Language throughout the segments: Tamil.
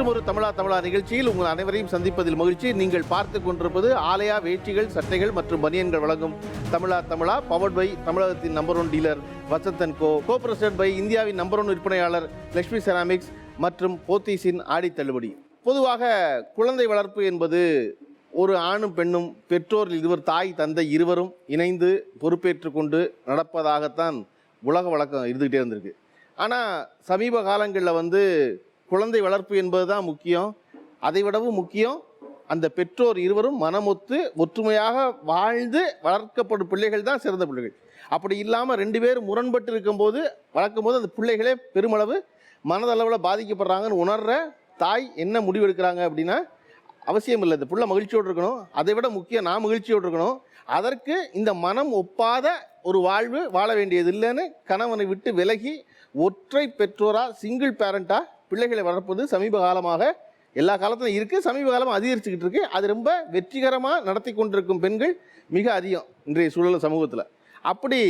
மற்றும் ஒரு தமிழா நிகழ்ச்சியில் உங்கள் அனைவரையும் சந்திப்பதில் மகிழ்ச்சி. நீங்கள் பார்த்து கொண்டிருப்பது ஆலயா வேஷ்டிகள், சட்டைகள் மற்றும் பனியன்கள் வழங்கும் தமிழா பவர்ட் பை தமிழகத்தின் number 1 dealer Vasanth and co presented by இந்தியாவின் நம்பர் 1 விற்பனையாளர் லட்சுமி செராமிக்ஸ் மற்றும் போத்தீஸின் ஆடி தள்ளுபடி. பொதுவாக குழந்தை வளர்ப்பு என்பது ஒரு ஆணும் பெண்ணும் பெற்றோர் இருவர், தாய் தந்தை இருவரும் இணைந்து பொறுப்பேற்று கொண்டு நடப்பதாகத்தான் உலக வழக்கம் இருந்துகிட்டே இருந்திருக்கு. ஆனால் சமீப காலங்களில் குழந்தை வளர்ப்பு என்பது தான் முக்கியம். அதை விடவும் முக்கியம் அந்த பெற்றோர் இருவரும் மனமொத்து ஒற்றுமையாக வாழ்ந்து வளர்க்கப்படும் பிள்ளைகள் தான் சிறந்த பிள்ளைகள். அப்படி இல்லாமல் 2 பேர் முரண்பட்டு இருக்கும்போது வளர்க்கும் போது அந்த பிள்ளைகளே பெருமளவு மனதளவில் பாதிக்கப்படுறாங்கன்னு உணர்கிற தாய் என்ன முடிவு எடுக்கிறாங்க அப்படின்னா, அவசியம் இல்லை, இந்த பிள்ளை மகிழ்ச்சியோடு இருக்கணும், அதை விட முக்கியம் நான் மகிழ்ச்சியோடு இருக்கணும், அதற்கு இந்த மனம் ஒப்பாத ஒரு வாழ்வு வாழ வேண்டியது இல்லைன்னு கணவனை விட்டு விலகி ஒற்றை பெற்றோராக சிங்கிள் பேரண்ட்டாக பிள்ளைகளை வளர்ப்பது சமீப காலமாக எல்லா காலத்திலும் இருக்குது, சமீப காலமாக அதிகரிச்சுக்கிட்டு இருக்குது. அது ரொம்ப வெற்றிகரமாக நடத்தி கொண்டிருக்கும் பெண்கள் மிக அதிகம் இன்றைய சூழல் சமூகத்தில். அப்படி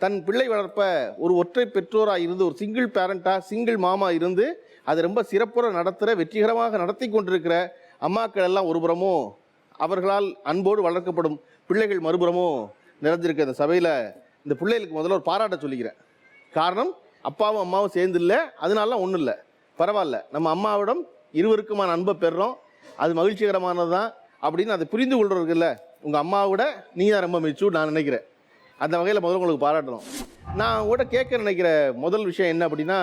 தன் பிள்ளை வளர்ப்ப ஒரு ஒற்றை பெற்றோராக இருந்து, ஒரு சிங்கிள் பேரண்ட்டாக சிங்கிள் மாமா இருந்து அது ரொம்ப சிறப்புற நடத்துகிற, வெற்றிகரமாக நடத்தி கொண்டிருக்கிற அம்மாக்கள் எல்லாம் ஒருபுறமும், அவர்களால் அன்போடு வளர்க்கப்படும் பிள்ளைகள் மறுபுறமும் நிறைஞ்சிருக்க இந்த சபையில் இந்த பிள்ளைகளுக்கு முதல்ல ஒரு பாராட்ட சொல்லிக்கிறேன். காரணம், அப்பாவும் அம்மாவும் சேர்ந்து இல்லை, அதனாலாம் ஒன்றும் இல்லை, பரவாயில்ல, நம்ம அம்மாவிடம் இருவருக்குமான அன்பை பெறுறோம், அது மகிழ்ச்சிகரமானது தான் அப்படின்னு அதை புரிந்து கொள்றதுல உங்கள் அம்மாவோட நீங்கள் தான் ரொம்ப மெச்சூர் நான் நினைக்கிறேன். அந்த வகையில் முதல்ல உங்களுக்கு பாராட்டணும். நான் கூட கேட்க நினைக்கிற முதல் விஷயம் என்ன அப்படின்னா,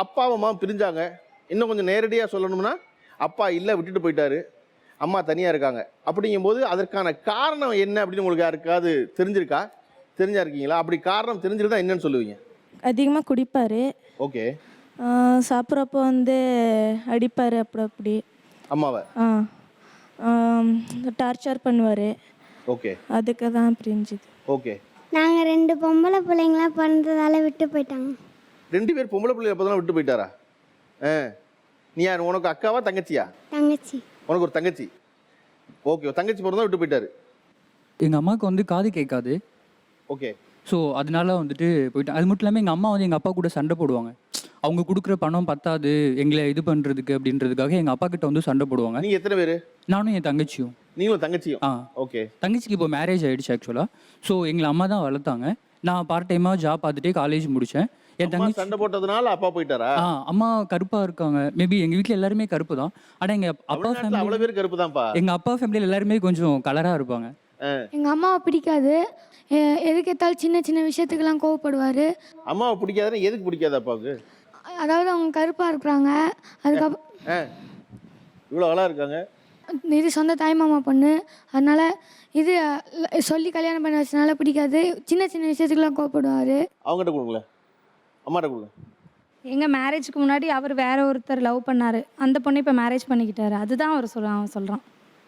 அப்பாவும் அம்மாவும் பிரிஞ்சாங்க. இன்னும் கொஞ்சம் நேரடியாக சொல்லணும்னா, அப்பா இல்லை, விட்டுட்டு போயிட்டாரு, அம்மா தனியாக இருக்காங்க. அப்படிங்கும்போது அதற்கான காரணம் என்ன அப்படின்னு உங்களுக்கு யாருக்காவது தெரிஞ்சா இருக்கீங்களா? அப்படி காரணம் தெரிஞ்சிருந்தா என்னன்னு சொல்லுவீங்க? அதிகமாக குடிப்பார். ஓகே. சாப்பிட்றப்போ அடிப்பார், அப்படி அம்மாவை டார்ச்சர் பண்ணுவார். ஓகே. அதுக்கு தான் பிரிஞ்சுது. ஓகே. நாங்கள் 2 பொம்பளை பிள்ளைங்களாம் பிறந்ததால விட்டு போயிட்டாங்க. 2 பேர் பொம்பளை பிள்ளைங்க அப்போ தான் விட்டு போயிட்டாரா? நீ யார், உனக்கு அக்காவா தங்கச்சியா? தங்கச்சி. உனக்கு ஒரு தங்கச்சி. ஓகே. தங்கச்சி பிறந்தா விட்டு போயிட்டாரு. எங்கள் அம்மாவுக்கு காது கேட்காது. ஓகே. ஸோ அதனால போயிட்டேன். அது மட்டும் இல்லாமல் எங்கள் அம்மா எங்கள் அப்பா கூட சண்டை போடுவாங்க. அவங்க கொடுக்குற பணம் பத்தாது எங்களை இது பண்ணுறதுக்கு அப்படின்றதுக்காக எங்கள் அப்பா கிட்ட சண்டை போடுவாங்க. நீங்கள் எத்தனை பேர்? நானும் என் தங்கச்சியும். நீங்களும் தங்கச்சியும்? ஓகே. தங்கச்சிக்கு இப்போ மேரேஜ் ஆகிடுச்சு ஆக்சுவலாக. ஸோ எங்களை அம்மா தான் வளர்த்தாங்க. நான் பார்ட் டைமாக ஜாப் பார்த்துட்டே காலேஜ் முடித்தேன். என் தங்கச்சி சண்டை போட்டதுனால அப்பா போயிட்டாரா? அம்மா கருப்பாக இருக்காங்க. மேபி எங்கள் வீட்டில் எல்லாருமே கருப்பு தான். ஆனால் எங்கள் அப்பா ஃபேமிலி அவ்வளோ பேர் கருப்பு தான்ப்பா. எங்கள் அப்பா ஃபேமிலியில் எல்லாருமே கொஞ்சம் கலராக இருப்பாங்க. எங்கள் அம்மாவை பிடிக்காது. எதுக்கு எத்தாலும் சின்ன சின்ன விஷயத்துக்கெல்லாம் கோவப்படுவார். அம்மாவை பிடிக்காதுன்னு எதுக்கு பிடிக்காது அப்பாவுக்கு? அதாவது அவங்க கருப்பாக இருக்கிறாங்க. அதுக்கப்புறம் இவ்வளோ அழகாக இருக்காங்க. இது சொந்த தாய் மாமா பொண்ணு, அதனால இது சொல்லி கல்யாணம் பண்ணி வச்சனால பிடிக்காது. சின்ன சின்ன விஷயத்துக்கெல்லாம் கோவப்படுவார். அவங்ககிட்ட கொடுங்களேன், அம்மாட்ட கொடுங்க. எங்கள் மேரேஜுக்கு முன்னாடி அவர் வேற ஒருத்தர் லவ் பண்ணார். அந்த பொண்ணை இப்போ மேரேஜ் பண்ணிக்கிட்டாரு. அதுதான் அவன் சொல்கிறான்.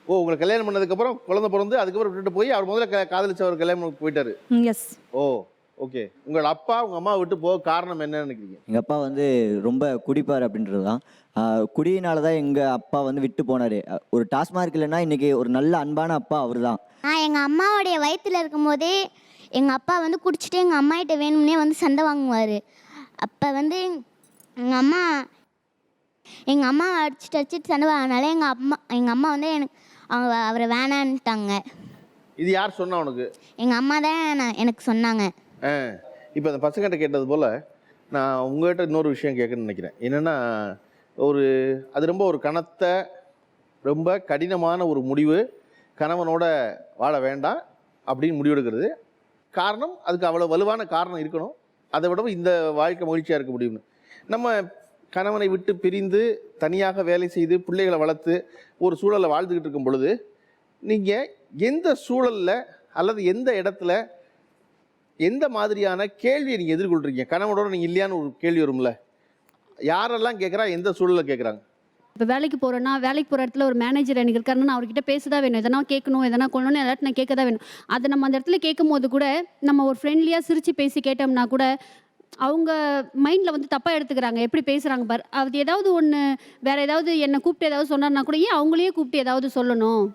ஓ, உங்களை கல்யாணம் பண்ணதுக்கப்புறம் குழந்தை பிறந்து அதுக்கப்புறம் விட்டுட்டு போய் அவர் முதல்ல காதலிச்சு அவர் கல்யாணம் போயிட்டாரு. எஸ். ஓ, ஓகே. உங்கள் அப்பா உங்கள் அம்மா விட்டு போக காரணம் என்னன்னு நினைக்கிறீங்க? எங்கள் அப்பா ரொம்ப குடிப்பார் அப்படின்றது தான். குடியினால தான் எங்கள் அப்பா விட்டு போனார். ஒரு டாஸ்மார்க் இல்லைன்னா இன்றைக்கி ஒரு நல்ல அன்பான அப்பா அவர் தான். நான் எங்கள் அம்மாவோடைய வயிற்றில் இருக்கும்போதே எங்கள் அப்பா குடிச்சிட்டு எங்கள் அம்மாகிட்ட வேணும்னே சண்டை வாங்குவார். அப்போ எங்கள் அம்மா அடிச்சுட்டு சண்டை வாங்கினால எங்கள் அம்மா எனக்கு அவரை வேணான்ட்டாங்க. இது யார் சொன்னா உனக்கு? எங்கள் அம்மா தான் எனக்கு சொன்னாங்க. இப்போ அந்த பசங்கிட்ட கேட்டது போல் நான் உங்கள்கிட்ட இன்னொரு விஷயம் கேட்கணும்னு நினைக்கிறேன். என்னென்னா, அது ரொம்ப ஒரு கனத்த, ரொம்ப கடினமான ஒரு முடிவு. கணவனோட வாழ வேண்டாம் அப்படின்னு முடிவெடுக்கிறது. காரணம், அதுக்கு அவ்வளோ வலுவான காரணம் இருக்கணும். அதை விடவும் இந்த வாழ்க்கை மகிழ்ச்சியாக இருக்க முடியும்னு. நம்ம கணவனை விட்டு பிரிந்து தனியாக வேலை செய்து பிள்ளைகளை வளர்த்து ஒரு சூழலை வாழ்ந்துக்கிட்டு இருக்கும் பொழுது, நீங்கள் எந்த சூழலில் அல்லது எந்த இடத்துல எந்த மாதிரியான கேள்வியை நீங்கள் எதிர்கொள்கிறீங்க? கணவனோட நீங்கள் இல்லையான்னு ஒரு கேள்வி வரும்ல, யாரெல்லாம் கேட்குறா, எந்த சூழலில் கேட்குறாங்க? இப்போ வேலைக்கு போகிறேன்னா, வேலைக்கு போகிற இடத்துல ஒரு மேனேஜர் எனக்கு இருக்காருன்னா நான் அவர்கிட்ட பேச தான் வேணும். எதனா கேட்கணும், எதனா கொள்ளணும், எல்லாத்தையும் நான் கேட்க தான் வேணும். அதை நம்ம அந்த இடத்துல கேட்கும் போது கூட நம்ம ஒரு ஃப்ரெண்ட்லியாக சிரித்து பேசி கேட்டோம்னா கூட அவங்க மைண்டில் தப்பாக எடுத்துக்கிறாங்க. எப்படி பேசுகிறாங்க பார். அது ஏதாவது ஒன்று வேறு ஏதாவது என்னை கூப்பிட்டு ஏதாவது சொன்னார்னா கூட, ஏன் அவங்களையே கூப்பிட்டு ஏதாவது சொல்லணும்,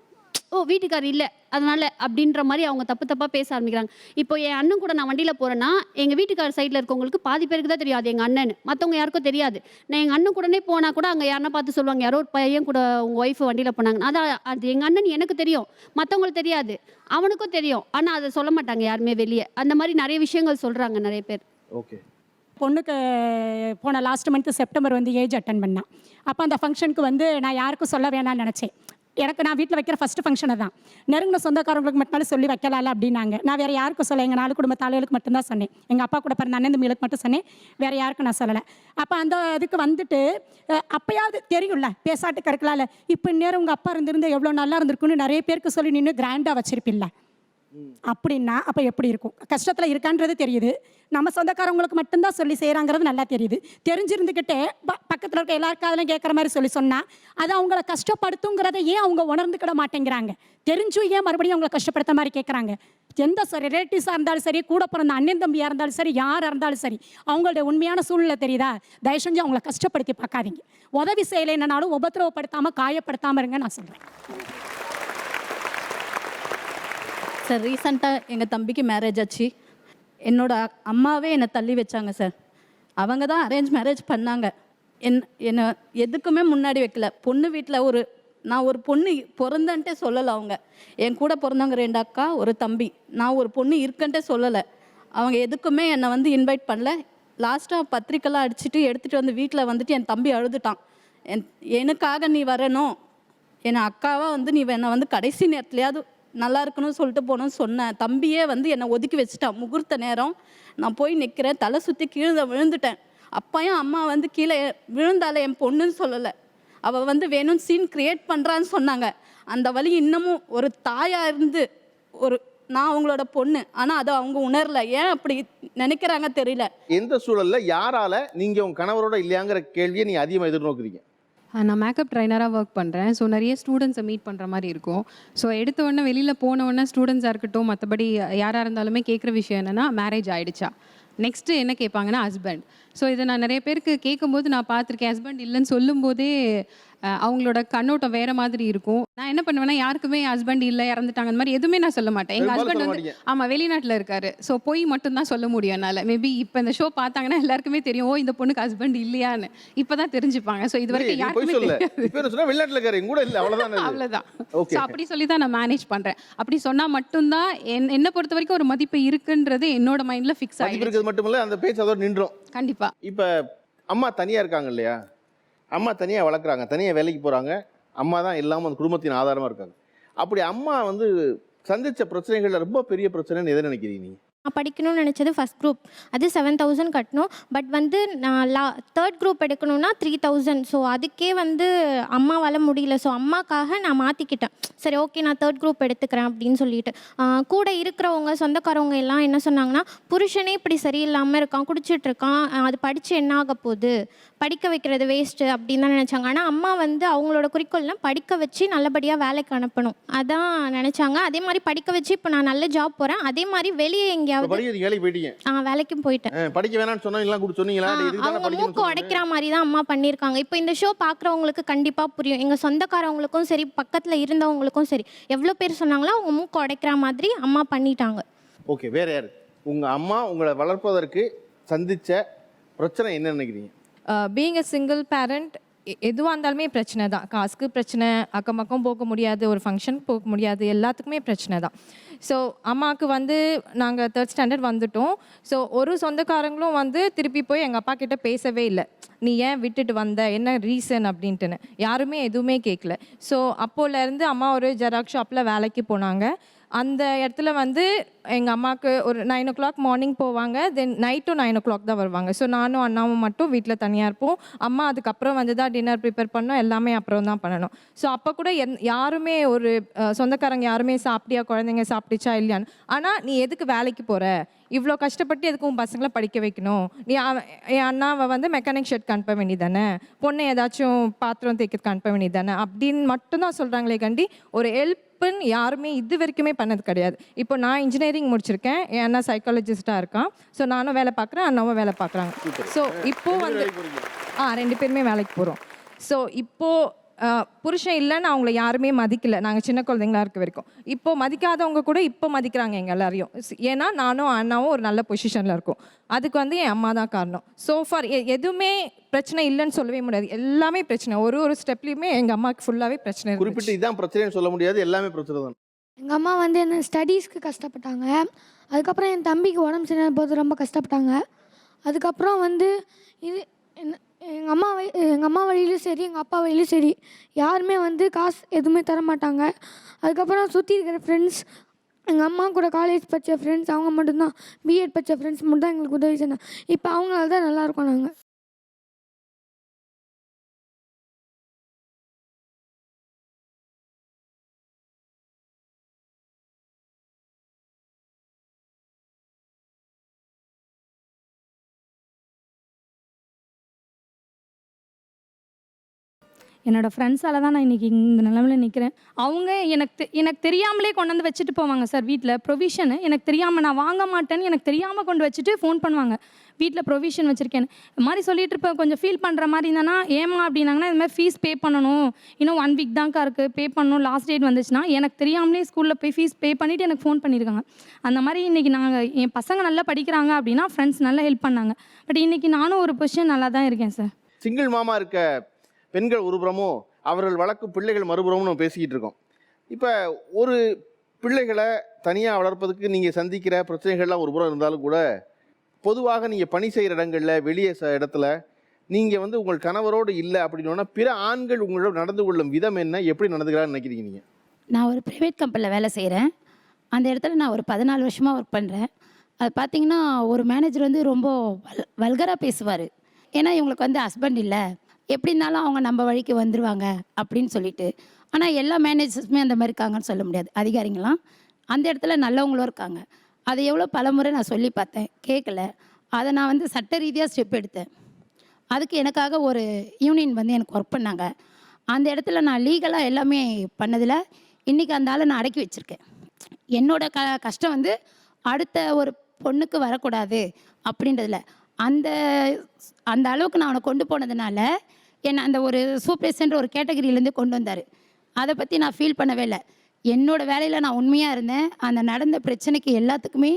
ஓ வீட்டுக்கார் இல்லை அதனால அப்படின்ற மாதிரி அவங்க தப்பாக பேச ஆரம்பிக்கிறாங்க. இப்போ என் அண்ணன் கூட நான் வண்டியில் போகிறேன்னா எங்கள் வீட்டுக்கார சைடில் இருக்கவங்களுக்கு பாதி பேருக்கு தான் தெரியும் அது எங்கள் அண்ணன், மற்றவங்க யாருக்கும் தெரியாது. நான் எங்கள் அண்ணன் கூடனே போனால் கூட அங்கே யாருன்னா பார்த்து சொல்லுவாங்க, யாரோ ஒரு பையன் கூட உங்கள் ஒய்ஃப் வண்டியில் போனாங்க. அது எங்கள் அண்ணன் எனக்கு தெரியும், மற்றவங்களுக்கு தெரியாது, அவனுக்கும் தெரியும். ஆனால் அதை சொல்ல மாட்டாங்க யாருமே வெளியே. அந்த மாதிரி நிறைய விஷயங்கள் சொல்கிறாங்க நிறைய பேர். ஓகே. பொண்ணுக்கு போன லாஸ்ட் மந்த்து செப்டம்பர் வந்து ஏஜ் அட்டன் பண்ணேன். அப்போ அந்த ஃபங்க்ஷனுக்கு வந்து நான் யாருக்கும் சொல்ல வேணாம்னு நினச்சேன். எனக்கு நான் வீட்டில் வைக்கிற ஃபஸ்ட்டு ஃபங்க்ஷனை தான் நெருங்கின சொந்தக்காரங்களுக்கு மட்டும் சொல்லி வைக்கலாம்ல அப்படின்னாங்க. நான் வேறு யாருக்கும் சொல்ல, எங்கள் 4 குடும்ப தலைவர்களுக்கு மட்டும்தான் சொன்னேன். எங்கள் அப்பா கூட பிறந்த அண்ணன் தம்பிகளுக்கு மட்டும் சொன்னேன், வேறு யாருக்கும் நான் சொல்லலை. அப்போ அந்த இதுக்கு வந்துட்டு அப்போயாவது தெரியும்ல பேசாட்டுக்கு இருக்கலாம்ல, இப்போ நேரம் உங்கள் அப்பா இருந்திருந்து எவ்வளோ நல்லா இருந்திருக்குன்னு நிறைய பேருக்கு சொல்லி நின்று கிராண்டாக வச்சிருப்பில்ல அப்படின்னா அப்போ எப்படி இருக்கும்? கஷ்டத்தில் இருக்கான்றது தெரியுது, நம்ம சொந்தக்காரவங்களுக்கு மட்டும்தான் சொல்லி செய்கிறாங்கிறது நல்லா தெரியுது. தெரிஞ்சிருந்துக்கிட்டே பக்கத்தில் இருக்க எல்லாருக்கும் அதெல்லாம் கேட்குற மாதிரி சொன்னால் அது அவங்கள கஷ்டப்படுத்துங்கிறத ஏன் அவங்க உணர்ந்துக்கிட மாட்டேங்கிறாங்க? தெரிஞ்சும் ஏன் மறுபடியும் அவங்கள கஷ்டப்படுத்த மாதிரி கேட்குறாங்க? எந்த ரிலேட்டிவ்ஸாக இருந்தாலும் சரி, கூட பிறந்த அண்ணன் தம்பியாக இருந்தாலும் சரி, யாராக இருந்தாலும் சரி, அவங்களுடைய உண்மையான சூழ்நிலை தெரியுதா? தயவு செஞ்சு அவங்கள கஷ்டப்படுத்தி பார்க்காதீங்க. உதவி செய்யலைன்னாலும் உபத்திரவப்படுத்தாமல் காயப்படுத்தாமல் இருங்க நான் சொல்கிறேன். சார், ரீசெண்டாக எங்கள் தம்பிக்கு மேரேஜ் ஆச்சு. என்னோட அம்மாவே என்னை தள்ளி வச்சாங்க சார். அவங்க தான் அரேஞ்ச் மேரேஜ் பண்ணாங்க. என்னை எதுக்குமே முன்னாடி வைக்கல. பொண்ணு வீட்டில் நான் ஒரு பொண்ணு பிறந்தன்ட்டே சொல்லலை. அவங்க என் கூட பிறந்தவங்க 2 அக்கா ஒரு தம்பி, நான் ஒரு பொண்ணு இருக்கன்ட்டே சொல்லலை. அவங்க எதுக்குமே என்னை வந்து இன்வைட் பண்ணல. லாஸ்ட்டாக பத்திரிக்கைலாம் அடிச்சுட்டு எடுத்துகிட்டு வந்து வீட்டில் வந்துட்டு என் தம்பி அழுதுட்டான். எனக்காக நீ வரணும், என்னை அக்காவாக வந்து நீ என்னை வந்து கடைசி நேரத்துலையாவது நல்லா இருக்கணும்னு சொல்லிட்டு போகணும்னு சொன்னேன். தம்பியே வந்து என்னை ஒதுக்கி வச்சுட்டான். முகூர்த்த நேரம் நான் போய் நிற்கிறேன், தலை சுற்றி கீழே விழுந்துட்டேன். அப்பையும் அம்மா வந்து கீழே விழுந்தால என் பொண்ணுன்னு சொல்லலை, அவள் வந்து வேணும்னு சீன் கிரியேட் பண்ணுறான்னு சொன்னாங்க. அந்த வழி இன்னமும் ஒரு தாயாக இருந்து நான் அவங்களோட பொண்ணு, ஆனால் அதை அவங்க உணரல. ஏன் அப்படி நினைக்கிறாங்க தெரியல. எந்த சூழல்ல யாரால நீங்க உங்க கணவரோட இல்லையாங்கிற கேள்வியை நீ அதிகமாக எதிர்நோக்குறீங்க? நான் மேக்கப் ட்ரைனராக ஒர்க் பண்ணுறேன். ஸோ நிறைய ஸ்டூடெண்ட்ஸை மீட் பண்ணுற மாதிரி இருக்கும். ஸோ எடுத்த உடனே வெளியில் போன உடனே ஸ்டூடெண்ட்ஸாக இருக்கட்டும், மற்றபடி யாராக இருந்தாலுமே கேட்குற விஷயம் என்னென்னா மேரேஜ் ஆகிடுச்சா, நெக்ஸ்ட்டு என்ன கேட்பாங்கன்னா ஹஸ்பண்ட். ஸோ இதை நான் நிறைய பேருக்கு கேட்கும்போது நான் பார்த்துருக்கேன். ஹஸ்பண்ட் இல்லைன்னு சொல்லும்போதே அவங்களோட கண்ணோட்டம் வேறு மாதிரி இருக்கும். நான் என்ன பண்ணுவேன்னா, யாருக்குமே ஹஸ்பண்ட் இல்லை இறந்துட்டாங்க அந்த மாதிரி எதுவுமே நான் சொல்ல மாட்டேன். எங்கள் ஹஸ்பண்ட் வந்து ஆமாம் வெளிநாட்டில் இருக்காரு. ஸோ போய் மட்டும்தான் சொல்ல முடியும் என்னால். மேபி இப்போ இந்த ஷோ பார்த்தாங்கன்னா எல்லாருக்குமே தெரியும், ஓ இந்த பொண்ணுக்கு ஹஸ்பண்ட் இல்லையான்னு. இப்போ தான் தெரிஞ்சுப்பாங்க. ஸோ இது வரைக்கும் யாருக்குமே அவ்வளோதான். ஸோ அப்படி சொல்லி தான் நான் மேனேஜ் பண்ணுறேன். அப்படி சொன்னால் மட்டும்தான் என்னை பொறுத்த வரைக்கும் ஒரு மதிப்பு இருக்குன்றது என்னோட மைண்டில் ஃபிக்ஸ் ஆகிருக்கு. மட்டும் இல்லை, அந்த பேச்சு அதோட நின்றோம். கண்டிப்பாக. இப்போ அம்மா தனியாக இருக்காங்க இல்லையா, அம்மா தனியாக வளர்க்குறாங்க, தனியாக வேலைக்கு போகிறாங்க, அம்மா தான் எல்லாமே அந்த குடும்பத்தின் ஆதாரமாக இருக்காங்க. அப்படி அம்மா வந்து சந்தித்த பிரச்சனைகளில் ரொம்ப பெரிய பிரச்சனைன்னு எதை நினைக்கிறீங்க நீங்கள்? நான் படிக்கணும்னு நினச்சது ஃபஸ்ட் குரூப், அது 7000 கட்டணும். பட் வந்து நான் தேர்ட் குரூப் எடுக்கணும்னா 3000. ஸோ அதுக்கே வந்து அம்மாவால் முடியல. ஸோ அம்மாக்காக நான் மாற்றிக்கிட்டேன். சரி ஓகே நான் தேர்ட் குரூப் எடுத்துக்கிறேன் அப்படின்னு சொல்லிட்டு. கூட இருக்கிறவங்க சொந்தக்காரவங்க எல்லாம் என்ன சொன்னாங்கன்னா, புருஷனே இப்படி சரியில்லாமல் இருக்கான், குடிச்சிட்ருக்கான், அது படித்து என்ன ஆக போகுது, படிக்க வைக்கிறது வேஸ்ட்டு அப்படின்னு தான் நினச்சாங்க. ஆனால் அம்மா வந்து அவங்களோட குறிக்கோள்லாம் படிக்க வச்சு நல்லபடியாக வேலைக்கு அனுப்பணும் அதான் நினச்சாங்க. அதே மாதிரி படிக்க வச்சு இப்போ நான் நல்ல ஜாப் போகிறேன். அதே மாதிரி வெளியே எங்கேயாவது வேலைக்கும் போயிட்டேன். படிக்க வேணாம்னு சொன்னீங்களா? அவங்க மூக்கு உடைக்கிற மாதிரி தான் அம்மா பண்ணியிருக்காங்க. இப்போ இந்த ஷோ பார்க்குறவங்களுக்கு கண்டிப்பாக புரியும். எங்கள் சொந்தக்காரவங்களுக்கும் சரி, பக்கத்தில் இருந்தவங்களுக்கும் சரி, எவ்வளோ பேர் சொன்னாங்களோ அவங்க மூக்கு உடைக்கிற மாதிரி அம்மா பண்ணிட்டாங்க. ஓகே, வேற யாரு உங்கள் அம்மா உங்களை வளர்ப்பதற்கு சந்தித்த பிரச்சனை என்ன நினைக்கிறீங்க? பீயிங் அ சிங்கிள் பேரண்ட் எதுவாக இருந்தாலுமே பிரச்சனை தான். காசுக்கு பிரச்சனை, அக்கம் பக்கம் போக முடியாது, ஒரு ஃபங்க்ஷனுக்கு போக முடியாது, எல்லாத்துக்குமே பிரச்சனை தான். ஸோ அம்மாவுக்கு வந்து நாங்கள் 3rd ஸ்டாண்டர்ட் வந்துட்டோம். ஸோ ஒரு சொந்தக்காரங்களும் வந்து திருப்பி போய் எங்கள் அப்பா கிட்ட பேசவே இல்லை, நீ ஏன் விட்டுட்டு வந்த, என்ன ரீசன் அப்படின்ட்டுன்னு யாருமே எதுவுமே கேட்கல. ஸோ அப்போலேருந்து அம்மா ஒரு ஜெராக்ஸ் ஷாப்பில் வேலைக்கு போனாங்க. அந்த இடத்துல வந்து எங்கள் அம்மாவுக்கு ஒரு 9 o'clock மார்னிங் போவாங்க, தென் நைட்டும் 9 o'clock தான் வருவாங்க. ஸோ நானும் அண்ணாவும் மட்டும் வீட்டில் தனியாக இருப்போம். அம்மா அதுக்கப்புறம் வந்து தான் டின்னர் ப்ரிப்பேர் பண்ணோம், எல்லாமே அப்புறம் தான் பண்ணணும். ஸோ அப்போ கூட யாருமே ஒரு சொந்தக்காரங்க யாருமே சாப்பிட்டியா, குழந்தைங்க சாப்பிட்டுச்சா இல்லையான்னு. ஆனால் நீ எதுக்கு வேலைக்கு போகிற, இவ்வளோ கஷ்டப்பட்டு எதுக்கு உன் பசங்களை படிக்க வைக்கணும், நீ என் அண்ணாவை வந்து மெக்கானிக் ஷெட்க்கு அனுப்ப வேண்டியதானே, பொண்ணை ஏதாச்சும் பாத்திரம் தேய்க்கிறதுக்கு அனுப்ப வேண்டியதானே அப்படின்னு மட்டும்தான் சொல்கிறாங்களே கண்டி ஒரு ஹெல்ப்புன்னு யாருமே இது வரைக்குமே பண்ணது கிடையாது. இப்போ நான் இன்ஜினியரிங் முடிச்சிருக்கேன், என் அண்ணா சைக்காலஜிஸ்ட்டாக இருக்கான். ஸோ நானும் வேலை பார்க்குறேன், அண்ணாவும் வேலை பார்க்குறாங்க. ஸோ இப்போது வந்து 2 பேருமே வேலைக்கு போகிறோம். ஸோ இப்போது புருஷன் இல்லைன்னு அவங்கள யாருமே மதிக்கல நாங்கள் சின்ன குழந்தைங்களா இருக்க வரைக்கும். இப்போ மதிக்காதவங்க கூட இப்போ மதிக்கிறாங்க எங்கள் எல்லாரையும். ஏன்னா நானும் அண்ணாவும் ஒரு நல்ல பொசிஷனில் இருக்கோம். அதுக்கு வந்து என் அம்மா தான் காரணம். ஸோ ஃபார் எதுவுமே பிரச்சனை இல்லைன்னு சொல்லவே முடியாது. எல்லாமே பிரச்சனை. ஒரு ஸ்டெப்லேயுமே எங்கள் அம்மாவுக்கு ஃபுல்லாகவே பிரச்சனை இருக்கு. குறிப்பிட்டு இதான் பிரச்சனைன்னு சொல்ல முடியாது, எல்லாமே பிரச்சனை தான். எங்கள் அம்மா வந்து என்ன ஸ்டடீஸ்க்கு கஷ்டப்பட்டாங்க. அதுக்கப்புறம் என் தம்பிக்கு உடம்பு சரியான போது ரொம்ப கஷ்டப்பட்டாங்க. அதுக்கப்புறம் வந்து இது என்ன எங்கள் அம்மா வழியிலும் சரி எங்கள் அப்பா வழியிலும் சரி யாருமே வந்து காசு எதுவுமே தர மாட்டாங்க. அதுக்கப்புறம் சுற்றி இருக்கிற ஃப்ரெண்ட்ஸ், எங்கள் அம்மா கூட காலேஜ் படித்த ஃப்ரெண்ட்ஸ் அவங்க மட்டும்தான், பிஎட் படித்த ஃப்ரெண்ட்ஸ் மட்டும் தான் எங்களுக்கு உதவி செஞ்சாங்க. இப்போ அவங்களால தான் நல்லாயிருக்கோம் நாங்கள். என்னோடய ஃப்ரெண்ட்ஸால் தான் நான் இன்றைக்கி இந்த நிலமையில நிற்கிறேன். அவங்க எனக்கு தெரியாமலே கொண்டு வந்து வச்சுட்டு போவாங்க சார். வீட்டில் ப்ரொவிஷனு எனக்கு தெரியாமல், நான் வாங்க மாட்டேன்னு எனக்கு தெரியாமல் கொண்டு வச்சுட்டு ஃபோன் பண்ணுவாங்க, வீட்டில் ப்ரொவிஷன் வச்சுருக்கேன்னு. இது மாதிரி சொல்லிட்டு இருப்பேன். கொஞ்சம் ஃபீல் பண்ணுற மாதிரி இருந்தேன்னா, ஏமா அப்படின்னாங்கன்னா, இது மாதிரி ஃபீஸ் பே பண்ணணும், இன்னும் 1 வீக் தான்க்கா இருக்குது, பே பண்ணணும், லாஸ்ட் டேட் வந்துச்சுன்னா எனக்கு தெரியாமலே ஸ்கூலில் போய் ஃபீஸ் பே பண்ணிவிட்டு எனக்கு ஃபோன் பண்ணியிருக்காங்க. அந்த மாதிரி இன்றைக்கி நாங்கள் என் பசங்க நல்லா படிக்கிறாங்க அப்படின்னா ஃப்ரெண்ட்ஸ் நல்லா ஹெல்ப் பண்ணாங்க. பட் இன்றைக்கி நானும் ஒரு பொசிஷன் நல்லா தான் இருக்கேன் சார். சிங்கிள் மாமா இருக்க பெண்கள் ஒருபுறமும் அவர்கள் வளர்க்கும் பிள்ளைகள் மறுபுறமும் நம்ம பேசிக்கிட்டு இருக்கோம். இப்போ ஒரு பிள்ளைகளை தனியாக வளர்ப்பதுக்கு நீங்கள் சந்திக்கிற பிரச்சனைகள்லாம் ஒரு புறம் இருந்தாலும் கூட, பொதுவாக நீங்கள் பணி செய்கிற இடங்களில், வெளியே இடத்துல நீங்கள் வந்து உங்கள் கணவரோடு இல்லை அப்படின்னா பிற ஆண்கள் உங்களோட நடந்து கொள்ளும் விதம் என்ன, எப்படி நடந்துக்கிறான்னு நினைக்கிறீங்க நீங்கள்? நான் ஒரு ப்ரைவேட் கம்பெனியில் வேலை செய்கிறேன். அந்த இடத்துல நான் ஒரு 14 வருஷமாக ஒர்க் பண்ணுறேன். அது பார்த்திங்கன்னா ஒரு மேனேஜர் வந்து ரொம்ப வல்கராக பேசுவார். ஏன்னா இவங்களுக்கு வந்து ஹஸ்பண்ட் இல்லை, எப்படி இருந்தாலும் அவங்க நம்ம வழிக்கு வந்துடுவாங்க அப்படின்னு சொல்லிட்டு. ஆனால் எல்லா மேனேஜர்ஸுமே அந்த மாதிரி இருக்காங்கன்னு சொல்ல முடியாது. அதிகாரிங்களாம் அந்த இடத்துல நல்லவங்களும் இருக்காங்க. அதை எவ்வளோ பலமுறை நான் சொல்லி பார்த்தேன், கேட்கல. அதை நான் வந்து சட்ட ரீதியாக ஸ்டெப் எடுத்தேன். அதுக்கு எனக்காக ஒரு யூனியன் வந்து எனக்கு ஒர்க் பண்ணாங்க. அந்த இடத்துல நான் லீகலாக எல்லாமே பண்ணதில் இன்றைக்கி அந்த ஆளை நான் அடக்கி வச்சுருக்கேன். என்னோட கஷ்டம் வந்து அடுத்த ஒரு பொண்ணுக்கு வரக்கூடாது அப்படின்றதில்ல. அந்த அளவுக்கு நான் அவனை கொண்டு போனதுனால என்னை அந்த ஒரு சூப்பர்வைசர்ன்ற ஒரு கேட்டகரியிலேருந்து கொண்டு வந்தார். அதை பற்றி நான் ஃபீல் பண்ணவே இல்லை. என்னோடய வேலையில் நான் உண்மையாக இருந்தேன். அந்த நடந்த பிரச்சனைக்கு எல்லாத்துக்குமே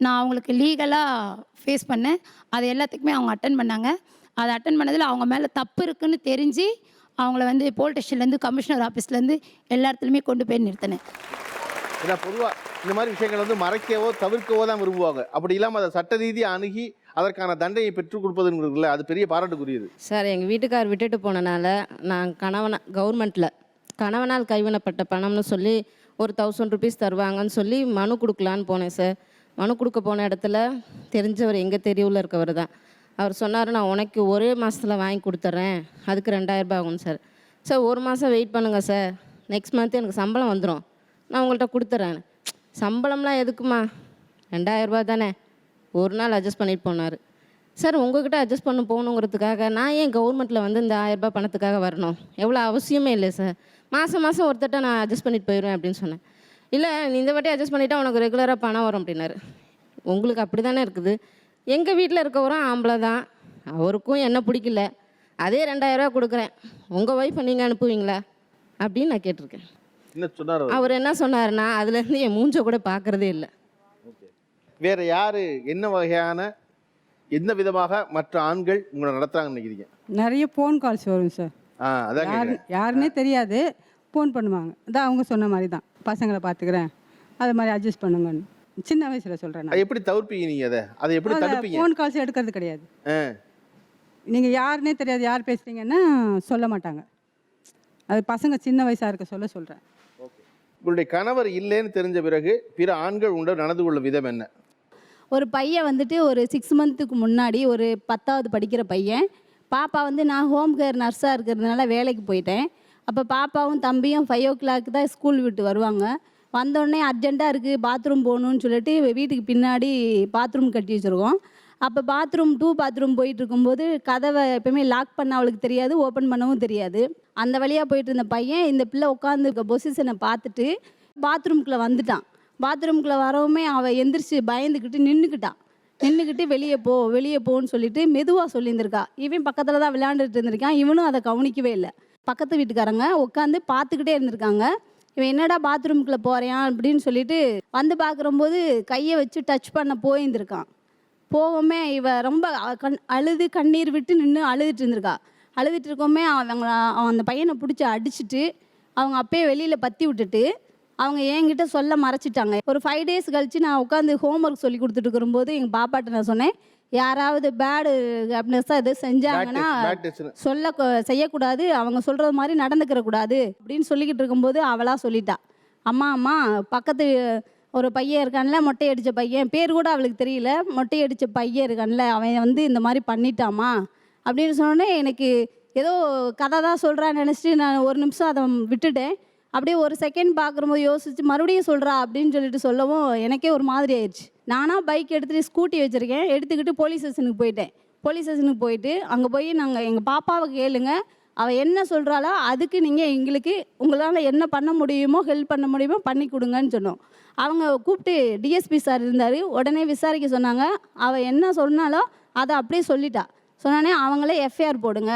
நான் அவங்களுக்கு லீகலாக ஃபேஸ் பண்ணேன். அது எல்லாத்துக்குமே அவங்க அட்டன் பண்ணாங்க. அதை அட்டன் பண்ணதில் அவங்க மேலே தப்பு இருக்குதுன்னு தெரிஞ்சு அவங்கள வந்து போலீஸ் ஸ்டேஷன்லேருந்து, கமிஷனர் ஆஃபீஸ்லேருந்து எல்லா இடத்துலையுமே கொண்டு போய் நிறுத்தினேன். ஏன்னா பொதுவாக இந்த மாதிரி விஷயங்கள் வந்து மறைக்கவோ தவிர்க்கவோ தான் விரும்புவாங்க. அப்படி இல்லாமல் அதை சட்ட ரீதியாக அணுகி அதற்கான தண்டையை பெற்றுக் கொடுப்பதுங்கிறதுல அது பெரிய பாராட்டுக்குரியது. சார், எங்கள் வீட்டுக்கார் விட்டுட்டு போனனால நான் கணவனால் கைவினப்பட்ட பணம்னு சொல்லி ஒரு 1000 ருபீஸ் தருவாங்கன்னு சொல்லி மனு கொடுக்கலான்னு போனேன் சார். மனு கொடுக்க போன இடத்துல தெரிஞ்சவர், எங்கள் தெருவில் இருக்கவர் தான். அவர் சொன்னார், நான் உனக்கு ஒரே மாதத்தில் வாங்கி கொடுத்துட்றேன், அதுக்கு 2000 ரூபாய் ஆகும் சார். சார், 1 மாதம் வெயிட் பண்ணுங்கள் சார், நெக்ஸ்ட் மந்த்து எனக்கு சம்பளம் வந்துடும், நான் உங்கள்கிட்ட கொடுத்துட்றேன். சம்பளம்லாம் எதுக்குமா, 2000 ரூபா தானே, ஒரு நாள் அட்ஜஸ்ட் பண்ணிட்டு போனார். சார், உங்கள்கிட்ட அட்ஜஸ்ட் பண்ண போகணுங்கிறதுக்காக நான் ஏன் கவர்மெண்ட்டில் வந்து இந்த 1000 ரூபாய் பணத்துக்காக வரணும்? எவ்வளோ அவசியமே இல்லை சார். மாதம் ஒருத்தட்ட நான் அட்ஜஸ்ட் பண்ணிட்டு போயிடுவேன் அப்படின்னு சொன்னேன். இல்லை, நீ இந்த வாட்டி அட்ஜஸ்ட் பண்ணிட்டா உனக்கு ரெகுலராக பணம் வரும் அப்படின்னாரு. உங்களுக்கு அப்படி தானே இருக்குது. எங்கள் வீட்டில் இருக்கவரும் ஆம்பளை தான், அவருக்கும் என்ன பிடிக்கல, அதே 2000 ரூபா கொடுக்குறேன், உங்கள் ஒய்ஃபை நீங்கள் அனுப்புவீங்களா அப்படின்னு நான் கேட்டிருக்கேன். அவர் என்ன சொன்னார்னா, அதுலேருந்து என் மூஞ்ச கூட பார்க்குறதே இல்லை. வேறு யார், என்ன வகையான, எந்த விதமாக மற்ற ஆண்கள் உங்களை நடத்துகிறாங்கன்னு நினைக்கிறீங்க? நிறைய ஃபோன் கால்ஸ் வரும் சார். யாருன்னே தெரியாது, ஃபோன் பண்ணுவாங்க. அதான் அவங்க சொன்ன மாதிரி தான், பசங்களை பார்த்துக்கிறேன், அது மாதிரி அட்ஜஸ்ட் பண்ணுங்கன்னு. சின்ன வயசில் சொல்கிறேன். எப்படி தவிர்ப்பீங்க நீங்கள்? அதை எப்படி தடுப்பீங்க? ஃபோன் கால்ஸ் எடுக்கிறது கிடையாது. நீங்கள் யாருன்னே தெரியாது, யார் பேசுகிறீங்கன்னா சொல்ல மாட்டாங்க. அது பசங்க சின்ன வயசாக இருக்க சொல்கிறேன். உங்களுடைய கணவர் இல்லைன்னு தெரிஞ்ச பிறகு பிற ஆண்கள் உங்களோட நடந்து கொள்ளும் விதம் என்ன? ஒரு பையன் வந்துட்டு ஒரு 6 மந்த்துக்கு முன்னாடி, ஒரு 10வது படிக்கிற பையன், பாப்பா வந்து நான் ஹோம் கேர் நர்ஸாக இருக்கிறதுனால வேலைக்கு போயிட்டேன். அப்போ பாப்பாவும் தம்பியும் 5 o'clock தான் ஸ்கூல் விட்டு வருவாங்க. வந்தோடனே அர்ஜெண்ட்டாக இருக்குது, பாத்ரூம் போகணுன்னு சொல்லிட்டு வீட்டுக்கு பின்னாடி பாத்ரூம் கட்டி வச்சுருக்கோம். அப்போ பாத்ரூம் போயிட்டு இருக்கும்போது கதவை எப்பவுமே லாக் பண்ண அவளுக்கு தெரியாது, ஓப்பன் பண்ணவும் தெரியாது. அந்த வழியாக போயிட்டு இருந்த பையன் இந்த பிள்ளை உட்காந்துருக்க பொசிஷனை பார்த்துட்டு பாத்ரூம்குள்ளே வந்துட்டான். பாத்ரூம்குள்ளே வரவுமே அவள் எந்திரிச்சு பயந்துக்கிட்டு நின்றுக்கிட்டு வெளியே போன்னு சொல்லிட்டு மெதுவாக சொல்லியிருந்திருக்கா. இவன் பக்கத்தில் தான் விளையாண்டுட்டு இருந்திருக்கான், இவனும் அதை கவனிக்கவே இல்லை. பக்கத்து வீட்டுக்காரங்க உட்காந்து பார்த்துக்கிட்டே இருந்திருக்காங்க. இவன் என்னடா பாத்ரூம்குள்ளே போகிறான் அப்படின்னு சொல்லிட்டு வந்து பார்க்குறம்போது கையை வச்சு டச் பண்ண போயிருந்திருக்கான். போகவுமே இவ ரொம்ப அழுது கண்ணீர் விட்டு நின்று அழுதுட்டு இருந்திருக்கா. அழுதுட்டு இருக்கோமே அவன் அந்த பையனை பிடிச்சி அடிச்சுட்டு அவங்க அப்பயே வெளியில் பற்றி விட்டுட்டு அவங்க என்கிட்ட சொல்ல மறைச்சிட்டாங்க. ஒரு 5 days கழித்து நான் உட்காந்து ஹோம்ஒர்க் சொல்லி கொடுத்துட்டு இருக்கும்போது எங்கள் பாப்பாட்ட நான் சொன்னேன், யாராவது பேடு அப்படின்னஸாக எது செஞ்சாங்கன்னா செய்யக்கூடாது, அவங்க சொல்கிறது மாதிரி நடந்துக்கிற கூடாது அப்படின்னு சொல்லிக்கிட்டு இருக்கும்போது அவளாக சொல்லிட்டா, அம்மா பக்கத்து ஒரு பையன் இருக்கான்ல, மொட்டை அடித்த பையன், பேர் கூட அவளுக்கு தெரியல, மொட்டை அடித்த பையன் இருக்கான்ல, அவன் வந்து இந்த மாதிரி பண்ணிட்டாமா அப்படின்னு சொன்னோடனே எனக்கு ஏதோ கதை தான் சொல்கிறான்னு நினச்சிட்டு நான் ஒரு நிமிஷம் அதை விட்டுட்டேன். அப்படியே ஒரு செகண்ட் பார்க்குறம்போது யோசிச்சு மறுபடியும் சொல்கிறா அப்படின்னு சொல்லிட்டு சொல்லவும் எனக்கே ஒரு மாதிரி ஆயிடுச்சு. நானாக பைக் எடுத்துகிட்டு ஸ்கூட்டி வச்சுருக்கேன், எடுத்துக்கிட்டு போலீஸ் ஸ்டேஷனுக்கு போயிட்டேன். போலீஸ் ஸ்டேஷனுக்கு போயிட்டு அங்கே போய் நாங்கள் எங்கள் பாப்பாவை கேளுங்க, அவள் என்ன சொல்கிறாளோ அதுக்கு நீங்கள் எங்களுக்கு உங்களால் என்ன பண்ண முடியுமோ ஹெல்ப் பண்ண முடியுமோ பண்ணி கொடுங்கன்னு சொன்னோம். அவங்க கூப்பிட்டு டிஎஸ்பி சார் இருந்தார், உடனே விசாரிக்க சொன்னாங்க. அவள் என்ன சொன்னாலோ அதை அப்படியே சொல்லிட்டா. சொன்னோடனே அவங்களே எஃப்ஐஆர் போடுங்க,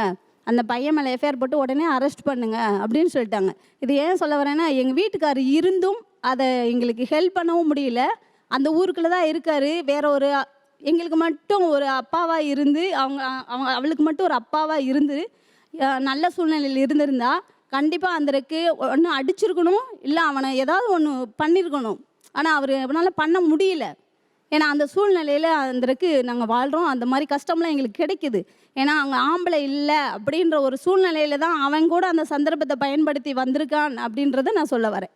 அந்த பையன் மேலே எஃப்ஐஆர் போட்டு உடனே அரெஸ்ட் பண்ணுங்க அப்படின்னு சொல்லிட்டாங்க. இது ஏன் சொல்ல வரேன்னா, எங்கள் வீட்டுக்கார் இருந்தும் அதை எங்களுக்கு ஹெல்ப் பண்ணவும் முடியல. அந்த ஊருக்குள்ளே தான் இருக்கார், வேற ஒரு எங்களுக்கு மட்டும் ஒரு அப்பாவாக இருந்து அவளுக்கு மட்டும் ஒரு அப்பாவாக இருந்து நல்ல சூழ்நிலையில் இருந்திருந்தா கண்டிப்பாக அந்தருக்கு ஒன்று அடிச்சிருக்கணும், இல்லை அவனை ஏதாவது ஒன்று பண்ணியிருக்கணும். ஆனால் அவனால் பண்ண முடியல. ஏன்னா அந்த சூழ்நிலையில் அந்தருக்கு நாங்கள் வாழ்கிறோம், அந்த மாதிரி கஷ்டம்லாம் எங்களுக்கு கிடைக்குது. ஏன்னா அவங்க ஆம்பளை இல்லை அப்படின்ற ஒரு சூழ்நிலையில் தான் அவன் கூட அந்த சந்தர்ப்பத்தை பயன்படுத்தி வந்திருக்கான் அப்படின்றத நான் சொல்ல வரேன்.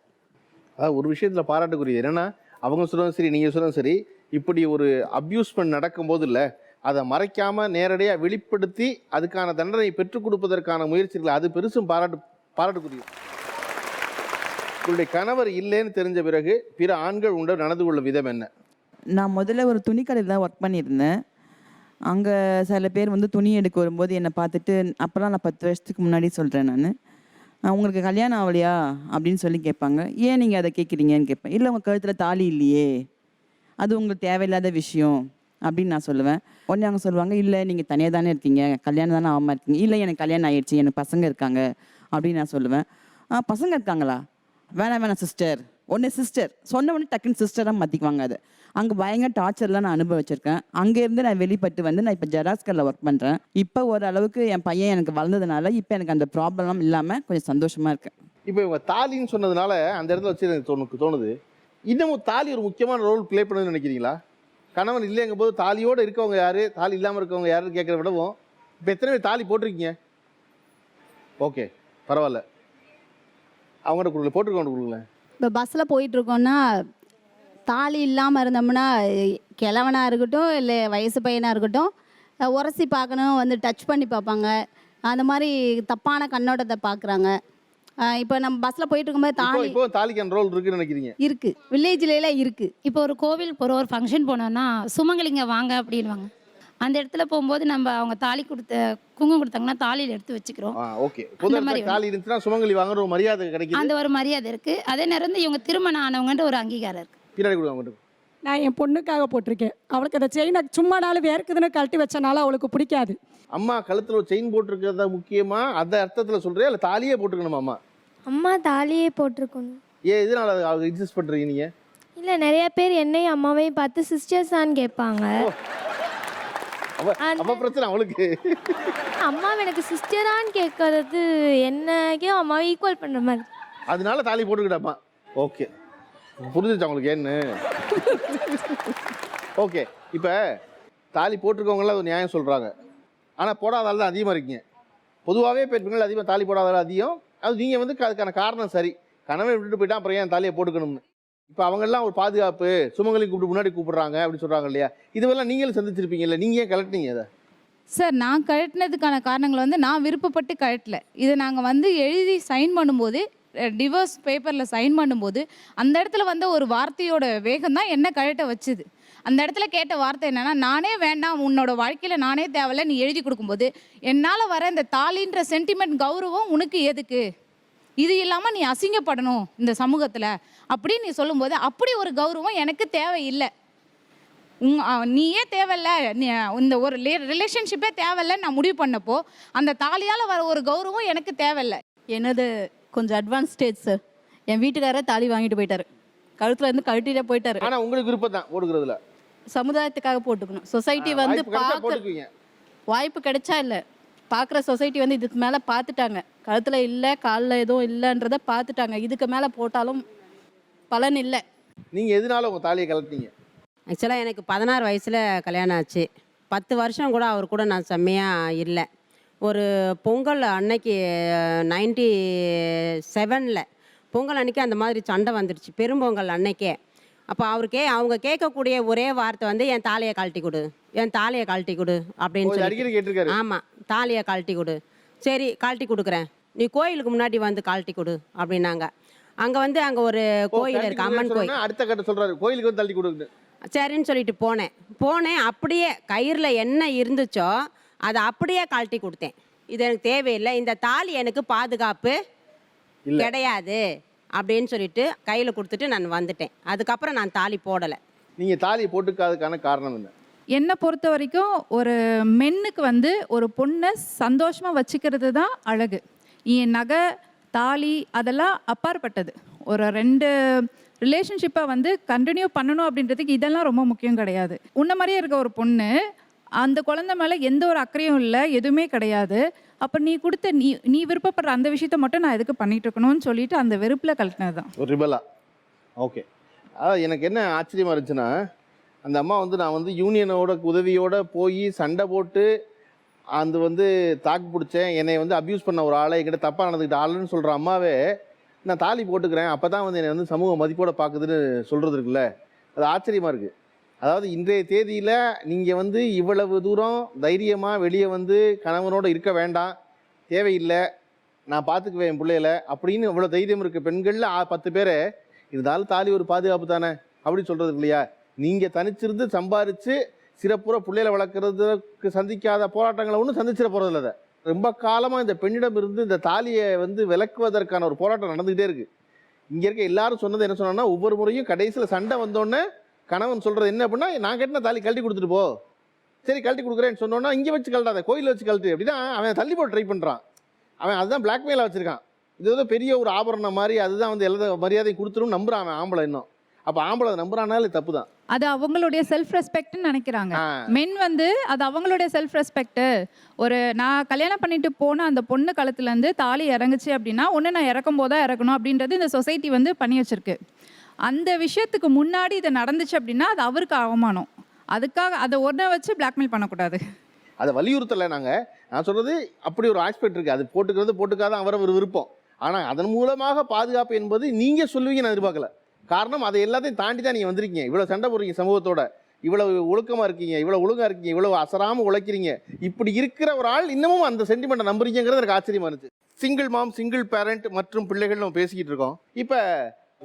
அதாவது ஒரு விஷயத்தில் பாராட்டுக்குரிய என்னென்னா, அவங்க சொல்கிறதும் சரி நீங்கள் சொல்கிறதும் சரி, இப்படி ஒரு அப்யூஸ்மெண்ட் நடக்கும்போது இல்லை அதை மறைக்காமல் நேரடியாக வெளிப்படுத்தி அதுக்கான தண்டனை பெற்றுக் கொடுப்பதற்கான முயற்சிகள், அது பெருசும் பாராட்டுக்குரிய. உங்களுடைய கணவர் இல்லைன்னு தெரிஞ்ச பிறகு பிற ஆண்கள் உண்டு நடந்து கொள்ளும் விதம் என்ன? நான் முதல்ல ஒரு துணிக்கடையில் தான் ஒர்க் பண்ணியிருந்தேன். அங்கே சில பேர் வந்து துணி எடுக்க வரும்போது என்னை பார்த்துட்டு, அப்போலாம் நான் 10 வருஷத்துக்கு முன்னாடி சொல்கிறேன், நான் உங்களுக்கு கல்யாணம் ஆகலையா அப்படின்னு சொல்லி கேட்பாங்க. ஏன் நீங்கள் அதை கேட்குறீங்கன்னு கேட்பேன். இல்லை உங்கள் கழுத்தில் தாலி இல்லையே, அது உங்களுக்கு தேவையில்லாத விஷயம் அப்படின்னு நான் சொல்லுவேன். உடனே அவங்க சொல்லுவாங்க, இல்லை நீங்கள் தனியாக தானே இருக்கீங்க, கல்யாணம் தானே ஆகாமல் இருக்கீங்க. இல்லை எனக்கு கல்யாணம் ஆகிடுச்சு, எனக்கு பசங்க இருக்காங்க அப்படின்னு நான் சொல்லுவேன். பசங்க இருக்காங்களா? வேணாம் சிஸ்டர். சிஸ்டர் சொன்ன உடனே டக்குன்னு சிஸ்டராக மாற்றிக்குவாங்க. அது அங்கே பயங்கர டார்ச்சர்லாம் நான் அனுபவிச்சிருக்கேன். அங்கேருந்து நான் வெளிப்பட்டு வந்து நான் இப்போ ஜெராக்ஸ் கடையில் ஒர்க் பண்ணுறேன். இப்போ ஓரளவுக்கு என் பையன் எனக்கு வளர்ந்ததுனால இப்போ எனக்கு அந்த ப்ராப்ளம்லாம் இல்லாமல் கொஞ்சம் சந்தோஷமாக இருக்கேன். இப்போ இவங்க தாலின்னு சொன்னதுனால அந்த இடத்துல வச்சு எனக்கு தோணுது, இன்னமும் தாலி ஒரு முக்கியமான ரோல் ப்ளே பண்ணுதுன்னு நினைக்கிறீங்களா? கணவன் இல்லைங்கும் போது தாலியோடு இருக்கவங்க யார், தாலி இல்லாமல் இருக்கவங்க யாருன்னு கேட்குற விடவும் இப்போ எத்தனை பேர் தாலி போட்டிருக்கீங்க? ஓகே பரவாயில்ல, அவங்கள்ட்ட கொடுக்கல, போட்டிருக்கவங்க கொடுக்கல. இப்போ பஸ்ஸில் போயிட்டுருக்கோன்னா தாலி இல்லாமல் இருந்தோம்னா கிழவனாக இருக்கட்டும் இல்லை வயசு பையனாக இருக்கட்டும் உரசி பார்க்கணும், வந்து டச் பண்ணி பார்ப்பாங்க. அந்த மாதிரி தப்பான கண்ணோட்டத்தை பார்க்குறாங்க. இப்போ நம்ம பஸ்ஸில் போயிட்டு இருக்கும்போது இப்போ தாலிக்கான ரோல் இருக்குன்னு நினைக்கிறீங்க? இருக்குது, வில்லேஜ்லாம் இருக்குது. இப்போ ஒரு கோவில் போகிறோம், ஒரு ஃபங்க்ஷன் போனோன்னா சுமங்கலிங்க வாங்க அப்படின்வாங்க. அந்த இடத்துல போகும்போது நம்ம அவங்க தாலி குங்குமம் கொடுத்தாங்கன்னா தாலியில் எடுத்து வச்சுக்கிறோம். ஓகே, தாலி இருந்துச்சுன்னா சுமங்கலி வாங்குற ஒரு மரியாதை கிடைக்கும், அந்த ஒரு மரியாதை இருக்குது. அதே நேரம் இவங்க திருமணம் ஆனவங்கன்ற ஒரு அங்கீகாரம் இருக்குது. பின்னாடி கொடுங்க. நான் என் பொண்ணுக்காக போட்டிருக்கேன். அவளுக்கு அந்த செயினை சும்மா நாள் வேர்க்குதுன்னு கழட்டி வச்சனால அவளுக்கு பிடிக்காது. அம்மா கழுத்தில் ஒரு செயின் போட்டிருக்கிறதா முக்கியமா அந்த அர்த்தத்தில் சொல்றியா இல்லை தாலியே போட்டுக்கணுமா? அம்மா தாலியே போட்டிருக்கணும். ஏன் இதனால அவங்க இன்சிஸ்ட் பண்ணுறீங்க நீங்கள்? இல்லை, நிறைய பேர் என்னையும் அம்மாவையும் பார்த்து சிஸ்டர்ஸான்னு கேட்பாங்க. அப்போ பிரச்சனை அவளுக்கு. அம்மா எனக்கு சிஸ்டரான்னு கேட்கறது என்னைக்கும் அம்மாவை ஈக்குவல் பண்ணுற மாதிரி. அதனால தாலி போட்டுக்கிட்டாப்பா. ஓகே, புரிஞ்சிச்சு அவங்களுக்கு என்ன. ஓகே, இப்போ தாலி போட்டிருக்கவங்களாம் அது நியாயம் சொல்கிறாங்க, ஆனால் போடாதால தான் அதிகமாக இருக்கீங்க. பொதுவாகவே பெண்கள் அதிகமாக தாலி போடாதால அதிகம். அது நீங்கள் வந்து அதுக்கான காரணம் சரி, கணவன் விட்டுட்டு போயிட்டா அப்புறம் ஏன் தாலியை போட்டுக்கணும்னு. இப்போ அவங்கெல்லாம் ஒரு பாதுகாப்பு, சுமங்கலி கூப்பிட்டு முன்னாடி கூப்பிட்றாங்க அப்படின்னு சொல்கிறாங்க இல்லையா? இதுவெல்லாம் நீங்களும் சந்திச்சிருப்பீங்கல்ல, நீங்கள் ஏன் கலட்டினீங்க அதை? சார், நான் கழட்டினதுக்கான காரணங்கள் வந்து நான் விருப்பப்பட்டு கழட்டல. இதை நாங்கள் வந்து எழுதி சைன் பண்ணும்போது, டிவோர்ஸ் பேப்பரில் சைன் பண்ணும்போது அந்த இடத்துல வந்து ஒரு வார்த்தையோட வேகம் தான் என்ன கழட்ட வச்சுது. அந்த இடத்துல கேட்ட வார்த்தை என்னென்னா, நானே வேண்டாம், உன்னோட வாழ்க்கையில் நானே தேவையில்ல, நீ எழுதி கொடுக்கும்போது என்னால் வர இந்த தாலின்ற சென்டிமெண்ட் கௌரவம் உனக்கு எதுக்கு, இது இல்லாமல் நீ அசிங்கப்படணும் இந்த சமூகத்தில் அப்படின்னு நீ சொல்லும்போது அப்படி ஒரு கௌரவம் எனக்கு தேவையில்லை. நீயே தேவையில்ல, நீ இந்த ஒரு ரிலேஷன்ஷிப்பே தேவையில்ல நான் முடிவு பண்ணப்போ அந்த தாலியால் வர ஒரு கௌரவம் எனக்கு தேவையில்ல. எனது கொஞ்சம் அட்வான்ஸ் ஸ்டேஜ் சார். என் வீட்டுக்காரர் தாலி வாங்கிட்டு போயிட்டாரு, கழுத்துல இருந்து கழட்டிட்டே போயிட்டாரு. ஆனா உங்களுக்கு விருப்பம் தான் போடுக்கிறதுல, சமுதாயத்துக்காக போட்டுக்கணும். சொசைட்டி வந்து போட்டுக்குவீங்க. வாய்ப்பு கிடைச்சா இல்லை, பார்க்குற சொசைட்டி வந்து இதுக்கு மேலே பார்த்துட்டாங்க, கழுத்தில் இல்லை காலில் எதுவும் இல்லைன்றதை பார்த்துட்டாங்க. இதுக்கு மேலே போட்டாலும் பலன் இல்லை. நீங்கள் எதனால உங்கள் தாலியை கலட்டினீங்க? ஆக்சுவலாக எனக்கு 16 வயசில் கல்யாணம் ஆச்சு. 10 வருஷம் கூட அவர் கூட நான் செம்மையாக இல்லை. ஒரு பொங்கல் அன்னைக்கு 97ல் பொங்கல் அன்னைக்கு அந்த மாதிரி சண்டை வந்துடுச்சு, பெரும்பொங்கல் அன்னைக்கே. அப்போ அவங்க கேட்கக்கூடிய ஒரே வார்த்தை வந்து என் தாலியை கழட்டி கொடு, என் தாலியை கழட்டி கொடு அப்படின்னு சொல்லி. ஆமாம், தாலியை கழட்டி கொடு. சரி கழட்டி கொடுக்குறேன், நீ கோயிலுக்கு முன்னாடி வந்து கழட்டி கொடு அப்படின்னாங்க. அங்கே வந்து அங்கே ஒரு கோயில் இருக்குது, அம்மன் கோயில். அடுத்த கட்ட சொல்கிறாரு கோயிலுக்கு வந்து தள்ளி கொடுக்குது. சரின்னு சொல்லிட்டு போனேன். அப்படியே கயிறில் என்ன இருந்துச்சோ அதை அப்படியே கழட்டி கொடுத்தேன். இது எனக்கு தேவையில்லை, இந்த தாலி எனக்கு பாதுகாப்பு கிடையாது அப்படின்னு சொல்லிட்டு கையில் கொடுத்துட்டு நான் வந்துட்டேன். அதுக்கப்புறம் நான் தாலி போடலை. நீங்கள் தாலி போட்டுக்காததுக்கான காரணம் என்ன? என்னை பொறுத்த வரைக்கும் ஒரு மென்னுக்கு வந்து ஒரு பொண்ணை சந்தோஷமாக வச்சுக்கிறது தான் அழகு. என் நகை தாலி அதெல்லாம் அப்பாற்பட்டது. ஒரு 2 ரிலேஷன்ஷிப்பை வந்து கண்டினியூ பண்ணணும் அப்படின்றதுக்கு இதெல்லாம் ரொம்ப முக்கியம் கிடையாது. உன்ன மாதிரியே இருக்க ஒரு பொண்ணு, அந்த குழந்தை மேலே எந்த ஒரு அக்கறையும் இல்லை, எதுவுமே கிடையாது. அப்போ நீ கொடுத்த நீ விருப்பப்படுற அந்த விஷயத்த மட்டும் நான் எதுக்கு பண்ணிட்டு இருக்கணும்னு சொல்லிட்டு அந்த வெறுப்பில் கழட்டினது தான். ஒரு ரிபலா. ஓகே. அதாவது எனக்கு என்ன ஆச்சரியமாக இருந்துச்சுன்னா, அந்த அம்மா வந்து நான் வந்து யூனியனோட உதவியோடு போய் சண்டை போட்டு அந்த வந்து தாக்கு பிடிச்சேன், என்னை வந்து அப்யூஸ் பண்ண ஒரு ஆளை, என்கிட்ட தப்பாக நடந்துக்கிட்ட ஆளுன்னு சொல்கிற அம்மாவே நான் தாலி போட்டுக்கிறேன் அப்போ தான் வந்து என்னை வந்து சமூக மதிப்போடு பார்க்குதுன்னு சொல்கிறது இருக்குல்ல, அது ஆச்சரியமாக இருக்குது. அதாவது இன்றைய தேதியில் நீங்கள் வந்து இவ்வளவு தூரம் தைரியமாக வெளியே வந்து கணவனோடு இருக்க வேண்டாம், தேவையில்லை, நான் பார்த்துக்குவேன் என் பிள்ளைகளை அப்படின்னு இவ்வளோ தைரியம் இருக்க பெண்களில் 10 பேரை இருந்தாலும் தாலி ஒரு பாதுகாப்பு தானே அப்படின்னு சொல்கிறது இல்லையா? நீங்கள் தனிச்சிருந்து சம்பாரித்து சிறப்புற பிள்ளைகளை வளர்க்குறதுக்கு சந்திக்காத போராட்டங்களை ஒன்றும் சந்திச்சிட போகிறதில்ல. அதை ரொம்ப காலமாக இந்த பெண்ணிடம் இருந்து இந்த தாலியை வந்து விலக்குவதற்கான ஒரு போராட்டம் நடந்துக்கிட்டே இருக்குது. இங்கே இருக்க எல்லாரும் சொன்னது என்ன சொன்னாங்கன்னா, ஒவ்வொரு முறையும் கடைசியில் சண்டை வந்தோடனே கணவன் சொல்கிறது என்ன அப்படின்னா, நான் கட்டின தாலி கழட்டி கொடுத்துட்டு போ, சரி கழட்டி கொடுக்குறேன்னு சொன்னோன்னா இங்கே வச்சு கழட்டாத கோயிலில் வச்சு கழட்டு அப்படின்னா அவன் தள்ளி போட்டு ட்ரை பண்ணுறான். அவன் அதுதான் பிளாக்மெயிலாக வச்சுருக்கான். இது வந்து பெரிய ஒரு ஆபரணம் மாதிரி, அதுதான் வந்து எல்லா மரியாதையும் கொடுத்துரும் நம்புறான் அவன் ஆம்பளை. இன்னும் அப்போ ஆம்பளை நம்புறானாலே தப்பு தான். அது அவங்களுடைய செல்ஃப் ரெஸ்பெக்ட்னு நினைக்கிறாங்க. மென் வந்து அது அவங்களுடைய செல்ஃப் ரெஸ்பெக்ட். ஒரு நான் கல்யாணம் பண்ணிட்டு போன அந்த பொண்ணு கழுத்துலேருந்து தாலி இறங்குச்சு அப்படின்னா ஒன்று நான் இறக்கும் போது தான் இறக்கணும் அப்படின்றது இந்த சொசைட்டி வந்து பண்ணி வச்சிருக்கு. அந்த விஷயத்துக்கு முன்னாடி இது நடந்துச்சு அப்படின்னா அது அவருக்கு அவமானம். அதுக்காக அதை ஒன்றை வச்சு பிளாக்மெயில் பண்ணக்கூடாது. அதை வலியுறுத்தலை நான் சொல்கிறது அப்படி ஒரு ஆஸ்பெக்ட் இருக்குது. அது போட்டுக்காத அவரவர் விருப்பம். ஆனால் அதன் மூலமாக பாதுகாப்பு என்பது நீங்கள் சொல்லுவீங்க நான் எதிர்பார்க்கல. காரணம் அதை எல்லாத்தையும் தாண்டி தான் நீங்கள் வந்திருக்கீங்க. இவ்வளோ சண்டை போடுறீங்க சமூகத்தோட, இவ்வளவு ஒழுக்கமாக இருக்கீங்க, இவ்வளோ ஒழுங்காக இருக்கீங்க, இவ்வளோ அசராமல் உழைக்கிறீங்க. இப்படி இருக்கிற ஒரு ஆள் இன்னமும் அந்த சென்டிமெண்ட்டை நம்புறீங்கிறது எனக்கு ஆச்சரியமாக இருந்துச்சு. சிங்கிள் மாம், சிங்கிள் பேரண்ட் மற்றும் பிள்ளைகள் நம்ம பேசிக்கிட்டு இருக்கோம். இப்போ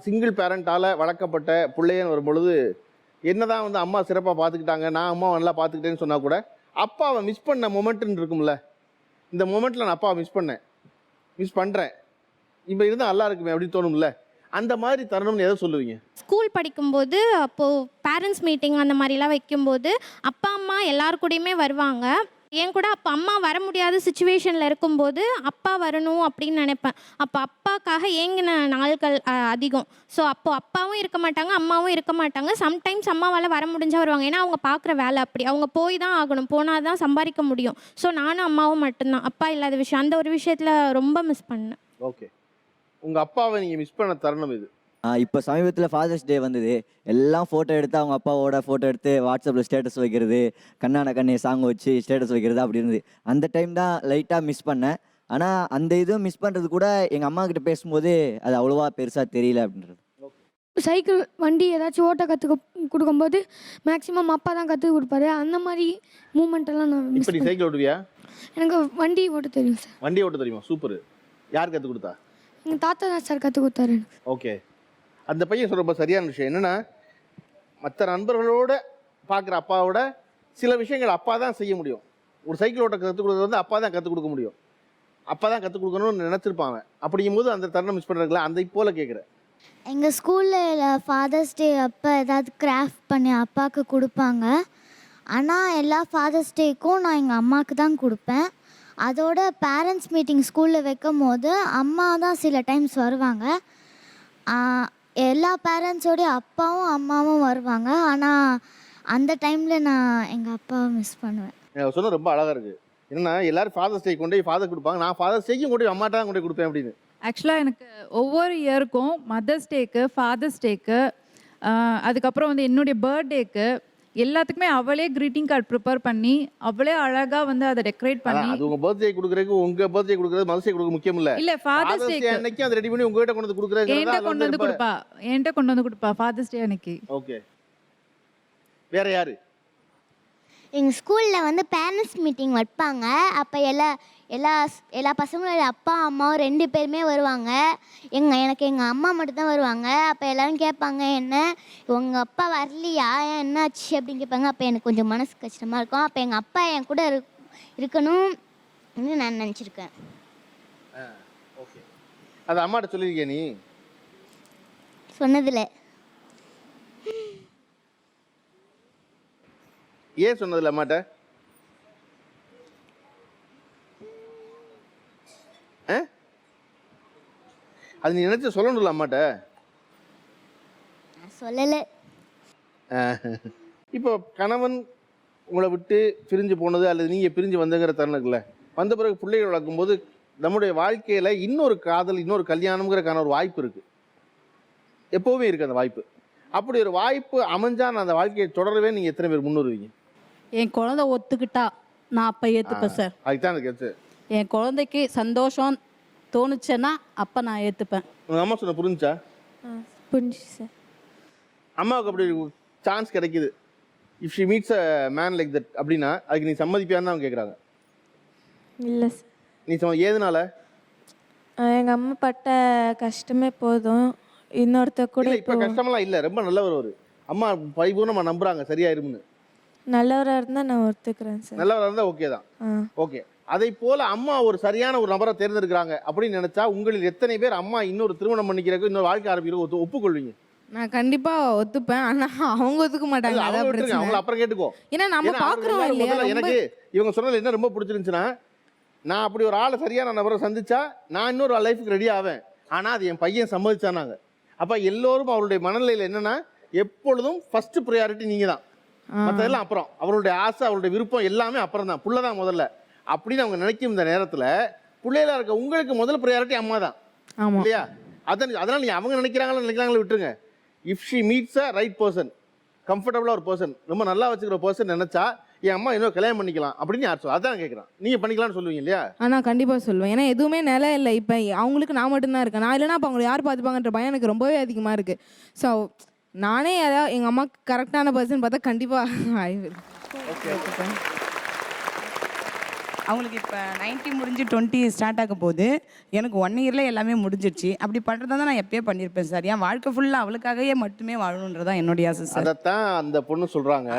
சிங்கிள் பேரண்ட்டால் வளர்க்கப்பட்ட பிள்ளைன்னு வரும்பொழுது என்னதான் வந்து அம்மா சிறப்பாக பார்த்துக்கிட்டாங்க, நான் அம்மாவை நல்லா பார்த்துக்கிட்டேன்னு சொன்னால் கூட அப்பாவை மிஸ் பண்ண மொமெண்ட்டுன்னு இருக்கும்ல, இந்த மொமெண்ட்டில் நான் அப்பாவை மிஸ் பண்ணுறேன், இப்போ இருந்தால் நல்லா இருக்குமே அப்படின்னு தோணும்ல, அந்த மாதிரி தருணம்னு எதை சொல்லுவீங்க? ஸ்கூல் படிக்கும்போது அப்போது பேரண்ட்ஸ் மீட்டிங் அந்த மாதிரிலாம் வைக்கும்போது அப்பா அம்மா எல்லாரு கூடயுமே வருவாங்க. என் கூட அப்போ அம்மா வர முடியாத சுச்சுவேஷனில் இருக்கும்போது அப்பா வரணும் அப்படின்னு நினைப்பேன். அப்போ அப்பாக்காக ஏங்கின நாட்கள் அதிகம். ஸோ அப்போது அப்பாவும் இருக்க மாட்டாங்க, அம்மாவும் இருக்க மாட்டாங்க. சம்டைம்ஸ் அம்மாவால் வர முடிஞ்சால் வருவாங்க. ஏன்னா அவங்க பார்க்குற வேலை அப்படி, அவங்க போய் தான் ஆகணும், போனால் தான் சம்பாதிக்க முடியும். ஸோ நானும் அம்மாவும் மட்டும்தான், அப்பா இல்லாத விஷயம், அந்த ஒரு விஷயத்தில் ரொம்ப மிஸ் பண்ணேன். ஓகே, உங்கள் அப்பாவை நீங்கள் மிஸ் பண்ண தருணம் இது? இப்போ சமீபத்தில் ஃபாதர்ஸ் டே வந்தது, எல்லாம் ஃபோட்டோ எடுத்து அவங்க அப்பாவோட ஃபோட்டோ எடுத்து வாட்ஸ்அப்பில் ஸ்டேட்டஸ் வைக்கிறது, கண்ணான கண்ணே சாங் வச்சு ஸ்டேட்டஸ் வைக்கிறது அப்படி இருந்தது. அந்த டைம் தான் லைட்டாக மிஸ் பண்ணேன். ஆனால் அந்த இதுவும் மிஸ் பண்ணுறது கூட எங்கள் அம்மா கிட்ட பேசும்போது அது அவ்வளோவா பெருசாக தெரியல அப்படின்றது. சைக்கிள் வண்டி ஏதாச்சும் ஓட்ட கற்றுக்க கொடுக்கும்போது மேக்ஸிமம் அப்பா தான் கற்றுக் கொடுப்பாரு. அந்த மாதிரி மூமெண்ட்டெல்லாம் நான் மிஸ் பண்ணி. சைக்கிள் ஓட்டுவியா? எனக்கு வண்டி ஓட்ட தெரியும் சார். வண்டி ஓட்ட தெரியுமா? சூப்பர். யார் கற்றுக் கொடுத்தா? எங்கள் தாத்தா தான் சார் கற்றுக் கொடுத்தாரு எனக்கு. ஓகே, அந்த பையன் சொல்கிற ரொம்ப சரியான விஷயம் என்னென்னா, மற்ற நண்பர்களோட பார்க்குற அப்பாவோட சில விஷயங்கள் அப்பா தான் செய்ய முடியும். ஒரு சைக்கிள் ஓட்ட கற்றுக் கொடுக்குறது வந்து அப்பா தான் கற்றுக் கொடுக்க முடியும், அப்பா தான் கற்றுக் கொடுக்கணும்னு நினச்சிருப்பாங்க. அப்படிங்கும்போது அந்த தருணம் மிஸ் பண்ணுறதுல அந்த இப்போல கேட்குறேன். எங்கள் ஸ்கூலில் ஃபாதர்ஸ் டே அப்போ ஏதாவது கிராஃப்ட் பண்ணி அப்பாவுக்கு கொடுப்பாங்க. ஆனால் எல்லா ஃபாதர்ஸ் டேக்கும் நான் எங்கள் அம்மாவுக்கு தான் கொடுப்பேன். அதோட பேரண்ட்ஸ் மீட்டிங் ஸ்கூலில் வைக்கும் போது அம்மா தான் சில டைம்ஸ் வருவாங்க. எல்லா பேரண்ட்ஸோடைய அப்பாவும் அம்மாவும் வருவாங்க. ஆனால் அந்த டைமில் நான் எங்கள் அப்பாவை மிஸ் பண்ணுவேன். சொன்ன ரொம்ப அழகாக இருக்குது. என்னன்னா எல்லாரும் ஃபாதர்ஸ் டே கொண்டு போய் ஃபாதர் கொடுப்பாங்க, நான் ஃபாதர்ஸ் டேக்கும் கொண்டு போய் அம்மாட்ட தான் கொண்டு போய் கொடுப்பேன் அப்படின்னு. ஆக்சுவலாக எனக்கு ஒவ்வொரு இயருக்கும் மதர்ஸ் டேக்கு, ஃபாதர்ஸ் டேக்கு, அதுக்கப்புறம் வந்து என்னுடைய பர்த்டேக்கு எல்லாத்துக்குமே அவளே greeting கார்டு ப்ரிப்பேர் பண்ணி அவளே அழகாக வந்து அதை டெக்கரேட் பண்ணி. அது உங்கள் பர்த்டே கொடுக்குறதுக்கு உங்கள் பர்த்டே கொடுக்குறது மதர்ஸ் டே கொடுக்க முக்கியம் இல்லை. இல்லை ஃபாதர்ஸ் டேக்கு அன்னைக்கு அதை ரெடி பண்ணி உங்ககிட்ட கொண்டு வந்து கொடுக்குறது என்கிட்ட கொண்டு வந்து கொடுப்பா, என்கிட்ட கொண்டு வந்து கொடுப்பா ஃபாதர்ஸ் டே அன்னைக்கு. ஓகே, வேற யாரு? எங்கள் ஸ்கூலில் வந்து பேரண்ட்ஸ் மீட்டிங் வைப்பாங்க. அப்போ எல்லா பசங்களோட அப்பா அம்மாவும் 2 பேருமே வருவாங்க. எனக்கு எங்கள் அம்மா மட்டும்தான் வருவாங்க. அப்போ எல்லோரும் கேட்பாங்க, என்ன உங்கள் அப்பா வரலையா, என்னாச்சு அப்படின்னு கேட்பாங்க. அப்போ எனக்கு கொஞ்சம் மனசு கஷ்டமாக இருக்கும். அப்போ எங்கள் அப்பா என் கூட இருக்கணும்னு நான் நினச்சிருக்கேன். ஓகே, அது அம்மாட்ட சொல்லியிருக்கியா நீ? சொன்னதில்லை. ஏன் சொன்னதில்லை அம்மாட்ட? அது நீ நினைச்ச சொல்லணும்ல அம்மாட்ட? சொல்லலை. இப்போ கணவன் உங்களை விட்டு பிரிஞ்சு போனது அல்லது நீங்கள் பிரிஞ்சு வந்தங்கிற தருணம் இருக்குல்ல, வந்த பிறகு பிள்ளைகள் வளர்க்கும்போது நம்முடைய வாழ்க்கையில் இன்னொரு காதல், இன்னொரு கல்யாணம்ங்கிறக்கான ஒரு வாய்ப்பு இருக்குது. எப்போவுமே இருக்குது அந்த வாய்ப்பு. அப்படி ஒரு வாய்ப்பு அமைஞ்சா நான் அந்த வாழ்க்கையை தொடரவே நீங்கள் எத்தனை பேர் முன்னுருவீங்க? என் குழந்தை ஒத்துக்கிட்டா நான் அப்போ ஏற்றுப்பேன் சார். அதுதான் எனக்கு கேட்டு. என் குழந்தைக்கு சந்தோஷம் தோணுச்சுன்னா அப்போ நான் ஏற்றுப்பேன். உங்கள் அம்மா சொன்ன புரிஞ்சுச்சா? புரிஞ்சுச்சு சார். அம்மாவுக்கு அப்படி சான்ஸ் கிடைக்குது, if she meets a man like that அப்படின்னா அதுக்கு நீ சம்மதிப்பியான்னு அவங்க கேட்குறாங்க. இல்லை சார். நீ ஏதுனால? எங்கள் அம்மா பட்ட கஷ்டமே போதும், இன்னொருத்த கூட இப்போ கஷ்டமெல்லாம் இல்லை, ரொம்ப நல்லவர் அவர். அம்மா பரிபூர்ணமாக நம்புறாங்க சரியாயிரும்னு. நல்லவராக இருந்தால் நான் ஒத்துக்கிறேன் சார். நல்லவராக இருந்தால் ஓகே தான். ஓகே, அதை போல அம்மா ஒரு சரியான ஒரு நபரை தேர்ந்தெடுக்கிறாங்க அப்படின்னு நினைச்சா உங்களில் எத்தனை பேர் அம்மா இன்னொரு திருமணம் பண்ணிக்கிறதுக்கு, இன்னொரு வாழ்க்கை ஆரம்பிக்கிறதுக்கு ஒப்புக்கொள்வீங்க? நான் கண்டிப்பாக ஒத்துப்பேன். ஆனால் அவங்க ஒத்துக்க மாட்டாங்க. அவங்கள அப்புறம் கேட்டுக்கோ. ஏன்னா நம்ம பார்க்குறோம் இல்லையா. எனக்கு இவங்க சொன்னது என்ன ரொம்ப பிடிச்சிருந்துச்சுன்னா, நான் அப்படி ஒரு ஆளை சரியான நபரை சந்திச்சா நான் இன்னொரு லைஃபுக்கு ரெடி ஆவேன். ஆனால் அது என் பையன் சம்மதிச்சானாங்க. அப்போ எல்லோரும் அவருடைய மனநிலையில் என்னன்னா, எப்பொழுதும் ஃபர்ஸ்ட் ப்ரையாரிட்டி நீங்கள் தான், மற்றதெல்லாம் அப்புறம். அவருடைய ஆசை, அவருடைய விருப்பம் எல்லாமே அப்புறம் தான், புள்ள தான் முதல்ல அப்படின்னு அவங்க நினைக்கும். இந்த நேரத்தில் பிள்ளைகளா இருக்க உங்களுக்கு முதல் ப்ரையாரிட்டி அம்மா தான் இல்லையா? அதனால் நீங்கள் அவங்க நினைக்கிறாங்களோ விட்டுருங்க. If she meets a right person, கம்ஃபர்டபுளாக ஒரு பர்சன், ரொம்ப நல்லா வச்சுக்கிற பர்சன் நினச்சா என் அம்மா இன்னும் கல்யாணம் பண்ணிக்கலாம் அப்படின்னு யார் சொல்ல? அதான் கேட்குறான். நீங்கள் பண்ணிக்கலாம்னு சொல்லுவீங்க இல்லையா? நான் கண்டிப்பாக சொல்லுவேன். ஏன்னா எதுவுமே நிலை இல்லை. இப்போ அவங்களுக்கு நான் மட்டும்தான் இருக்கேன். நான் இல்லைன்னா அப்போ அவங்களை யார் பார்த்துப்பாங்கன்ற பயம் எனக்கு ரொம்பவே அதிகமாக இருக்குது. ஸோ நானே யாராவது எங்கள் அம்மாவுக்கு கரெக்டான பர்சன் பார்த்தா கண்டிப்பாக ஆயிடும். ஓகே, அவங்களுக்கு இப்போ 90 முடிஞ்சு 20 ஸ்டார்ட் ஆக போகுது. எனக்கு 1 இயரில் எல்லாமே முடிஞ்சிடுச்சு. அப்படி பண்ணுறதா தான் நான் எப்பயே பண்ணியிருப்பேன் சார். என் வாழ்க்கை ஃபுல்லாக அவளுக்காகவே மட்டுமே வாழணுன்றதான் என்னுடைய ஆசை சார். அதைத்தான் அந்த பொண்ணு சொல்கிறாங்க.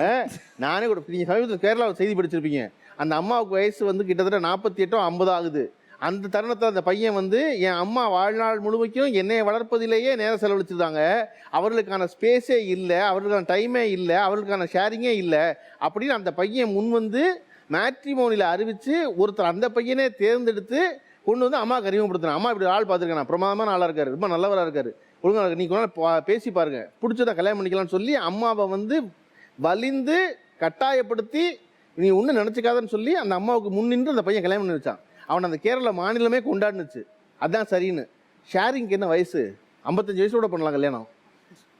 நானே கூட நீங்கள் சமீபத்தில் கேரளாவில் செய்தி படிச்சிருப்பீங்க. அந்த அம்மாவுக்கு வயசு வந்து கிட்டத்தட்ட 48 50 ஆகுது. அந்த தருணத்தில் அந்த பையன் வந்து என் அம்மா வாழ்நாள் முழுமைக்கும் என்னை வளர்ப்பதிலேயே நேரம் செலவழிச்சிருந்தாங்க, அவர்களுக்கான ஸ்பேஸே இல்லை, அவர்களுக்கான டைமே இல்லை, அவர்களுக்கான ஷேரிங்கே இல்லை அப்படின்னு அந்த பையன் முன் வந்து மேட்ரிமோனியில் அறிவித்து ஒருத்தர் அந்த பையனே தேர்ந்தெடுத்து கொண்டு வந்து அம்மாவுக்கு அறிமுகப்படுத்தினான். அம்மா இப்படி ஆள் பார்த்துருக்கேன், நான் பிரமாதமான ஆளாக இருக்காரு, ரொம்ப நல்லவராக இருக்காரு, ஒழுங்காக நீ கொஞ்சம் பேசி பாருங்க, பிடிச்சதா கல்யாணம் பண்ணிக்கலாம்னு சொல்லி அம்மாவை வந்து வலிந்து கட்டாயப்படுத்தி நீ ஒன்றும் நினச்சிக்காதன்னு சொல்லி அந்த அம்மாவுக்கு முன்னின்று அந்த பையன் கல்யாணம் பண்ணி வச்சான். அவன் அந்த கேரளா மாநிலமே கொண்டாடுனுச்சு. அதுதான் சரின்னு. ஷேரிங்க்கு என்ன வயசு? 55 வயசோட பண்ணலாம் கல்யாணம்.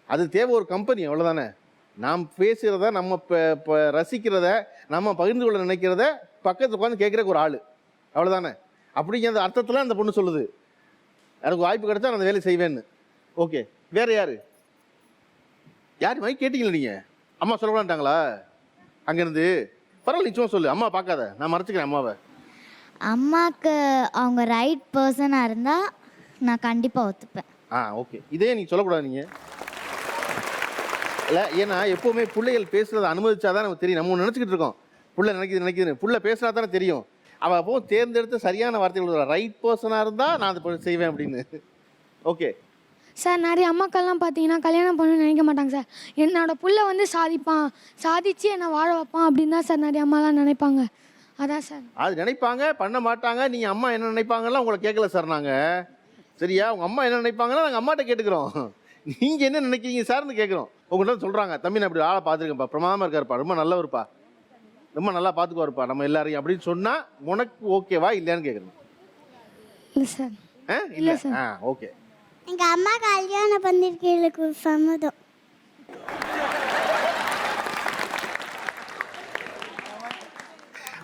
அது தேவை ஒரு கம்பெனி, அவ்வளோதானே. நாம் பேசுகிறத, நம்ம ரசிக்கிறத, நம்ம பகிர்ந்து கொள்ள நினைக்கிறத பக்கத்தில் உட்காந்து கேட்குறக்கு ஒரு ஆள், அவ்வளோதானே. அப்படிங்கிற அந்த அர்த்தத்தில் அந்த பொண்ணு சொல்லுது, எனக்கு வாய்ப்பு கிடைச்சா நான் அந்த வேலை செய்வேன்னு. ஓகே, வேறு யார் மாதிரி கேட்டீங்களா நீங்கள்? அம்மா சொல்லக்கூடாட்டாங்களா அங்கேருந்து? பரவாயில்ல, நிச்சயமாக சொல்லு. அம்மா பார்க்காத, நான் மறைச்சிக்கிறேன் அம்மாவை. அம்மாவுக்கு அவங்க ரைட் பர்சனாக இருந்தால் நான் கண்டிப்பாக ஒத்துப்பேன். ஓகே, இதே நீங்கள் சொல்லக்கூடாது நீங்கள் இல்லை. ஏன்னா எப்போவுமே பிள்ளைகள் பேசுகிறத அனுமதிச்சாதான் நமக்கு தெரியும். நம்ம நினச்சிக்கிட்டு இருக்கோம் புள்ள நினைக்குதுன்னு, புள்ள பேசுனா தானே தெரியும். அவள் அப்போ தேர்ந்தெடுத்து சரியான வார்த்தைகள் ரைட் பர்சனாக இருந்தால் நான் அதை செய்வேன் அப்படின்னு. ஓகே, சார் நிறைய அம்மாக்கள்லாம் பார்த்தீங்கன்னா கல்யாணம் பண்ணணும்னு நினைக்க மாட்டாங்க சார். என்னோடய புள்ள வந்து சாதிப்பான், சாதிச்சு என்னை வாழ வைப்பான் அப்படின்னு தான் சார் நிறைய அம்மாலாம் நினைப்பாங்க. அதான் சார். அது நினைப்பாங்க, பண்ண மாட்டாங்க. நீங்கள் அம்மா என்ன நினைப்பாங்கலாம் உங்களை கேட்கல சார் நாங்கள். சரியா? உங்கள் அம்மா என்ன நினைப்பாங்கன்னா நாங்கள் அம்மாட்ட கேட்டுக்கிறோம். நீங்கள் என்ன நினைக்கிறீங்க சார்னு கேட்குறோம். உங்கள்கிட்ட சொல்கிறாங்க, தம்பி நான் இப்படி ஆளை பார்த்துருக்கேன்ப்பா, பிரமாதமாக இருக்காருப்பா, ரொம்ப நல்லவருப்பா, ரொம்ப நல்லா பார்த்துக்குவாருப்பா நம்ம எல்லாரையும் அப்படின்னு சொன்னால் உனக்கு ஓகேவா இல்லையான்னு கேட்குறேன். இல்லை சார். இல்லை சார். ஓகே. எங்கள் அம்மா கல்யாணம் பண்ணிருக்கீங்களுக்கு சம்மதம்.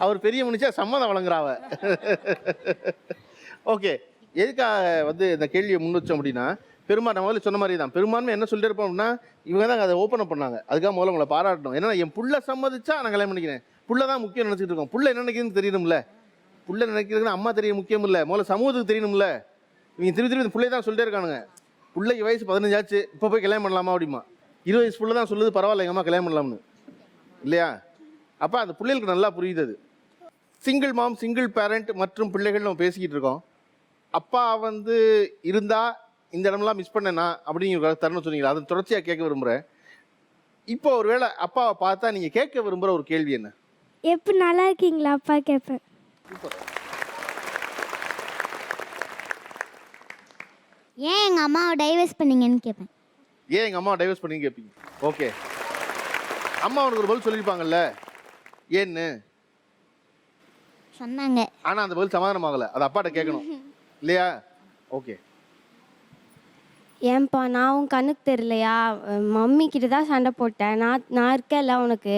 அவர் பெரிய மனுஷா சம்மதம் வழங்குறாவ. ஓகே. எதுக்காக வந்து இந்த கேள்வியை முன் வச்சோம் அப்படின்னா, நம்ம முதல்ல சொன்ன மாதிரி தான் பெரும்பான்மை என்ன சொல்லிட்டு இருப்போம் அப்படின்னா, இவங்க தான் அதை ஓப்பன் அப் பண்ணாங்க. அதுக்காக முதல்ல உங்களை பாராட்டணும். ஏன்னா என் புள்ள சம்மதிச்சா நான் கல்யாணம் பண்ணிக்கிறேன், புள்ள தான் முக்கியம் நினச்சிட்டு இருக்கோம். புள்ள என்ன நினைக்கிறதுன்னு தெரியணும்ல, புள்ள நினைக்கிறதுன்னு அம்மா தெரிய முக்கியம் இல்லை, முதல்ல சமூகத்துக்கு தெரியணும்ல. இவங்க திருப்பி இந்த பிள்ளை தான் சொல்லிட்டே இருக்கானுங்க, பிள்ளைக்கு வயசு 15 ஆச்சு, இப்போ போய் கல்யாணம் பண்ணலாமா அப்படிமா. 20 வயசு புள்ள தான் சொல்லுது, பரவாயில்ல எங்கள் அம்மா கல்யாணம் பண்ணலாம்னு, இல்லையா? அப்போ அந்த பிள்ளைகளுக்கு நல்லா புரியுது. அது சிங்கிள் மாம், சிங்கிள் பேரண்ட் மற்றும் பிள்ளைகள் நம்ம பேசிக்கிட்டு இருக்கோம். அப்பா வந்து இருந்தால் இந்த இடம்லாம் மிஸ் பண்ணேன்னா அப்படிங்கிற தருணம் சொன்னீங்களா, அதை தொடர்ச்சியாக கேட்க விரும்புகிறேன். இப்போ ஒரு வேளை அப்பாவை பார்த்தா நீங்கள் கேட்க விரும்புகிற ஒரு கேள்வி என்ன? எப்படி நல்லா இருக்கீங்களா அப்பா கேட்பேன். ஏன் எங்கள் அம்மாவை டைவர்ஸ் பண்ணீங்கன்னு கேட்பேன். ஏன் எங்கள் அம்மாவை டைவர்ஸ் பண்ணீங்கன்னு கேட்பீங்க. ஓகே. அம்மா அவனுக்கு ஒரு பதில் சொல்லியிருப்பாங்கல்ல ஏன்னு சொன்னாங்க, ஆனால் அந்த பதில் சமாதானமாகலை, அது அப்பாட்ட கேட்கணும் இல்லையா? ஓகே. ஏன்பா நான் உன் கண்ணுக்கு தெரியலையா, மம்மி கிட்ட தான் சண்டை போட்டேன், நான் இருக்கேன்ல உனக்கு,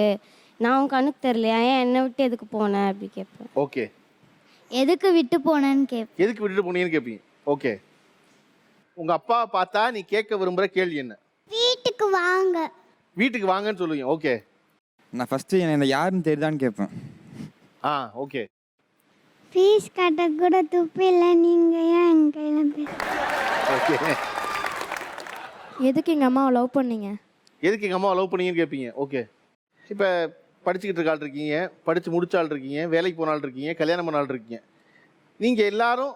நான் உன் கண்ணுக்கு தெரியலையா, ஏன் என்னை விட்டு எதுக்கு போனேன் அப்படி கேட்பேன். ஓகே. எதுக்கு விட்டு போனேன்னு கேட்பேன். எதுக்கு விட்டுட்டு போனீங்கன்னு கேட்பீங்க. ஓகே. உங்கள் அப்பா பார்த்தா நீ கேட்க விரும்புகிற கேள்வி என்ன? வீட்டுக்கு வாங்க. வீட்டுக்கு வாங்கன்னு சொல்லுவீங்க. ஓகே. நான் ஃபஸ்ட்டு என்னை யாருன்னு தெரியுதான்னு கேட்பேன். ஓகே. ஃபீஸ் கட்ட கூட துப்பு இல்லை, நீங்கள் ஏன் என் கையில் பேச. ஓகே. எதுக்கு எங்கள் அம்மாவை லவ் பண்ணீங்க? எதுக்கு எங்கள் அம்மாவை லவ் பண்ணீங்கன்னு கேட்பீங்க. ஓகே. இப்போ படிச்சுக்கிட்டு இருக்க ஆள் இருக்கீங்க, படித்து முடிச்ச ஆள் இருக்கீங்க, வேலைக்கு போன ஆள் இருக்கீங்க, கல்யாணம் பண்ண ஆள் இருக்கீங்க. நீங்கள் எல்லாரும்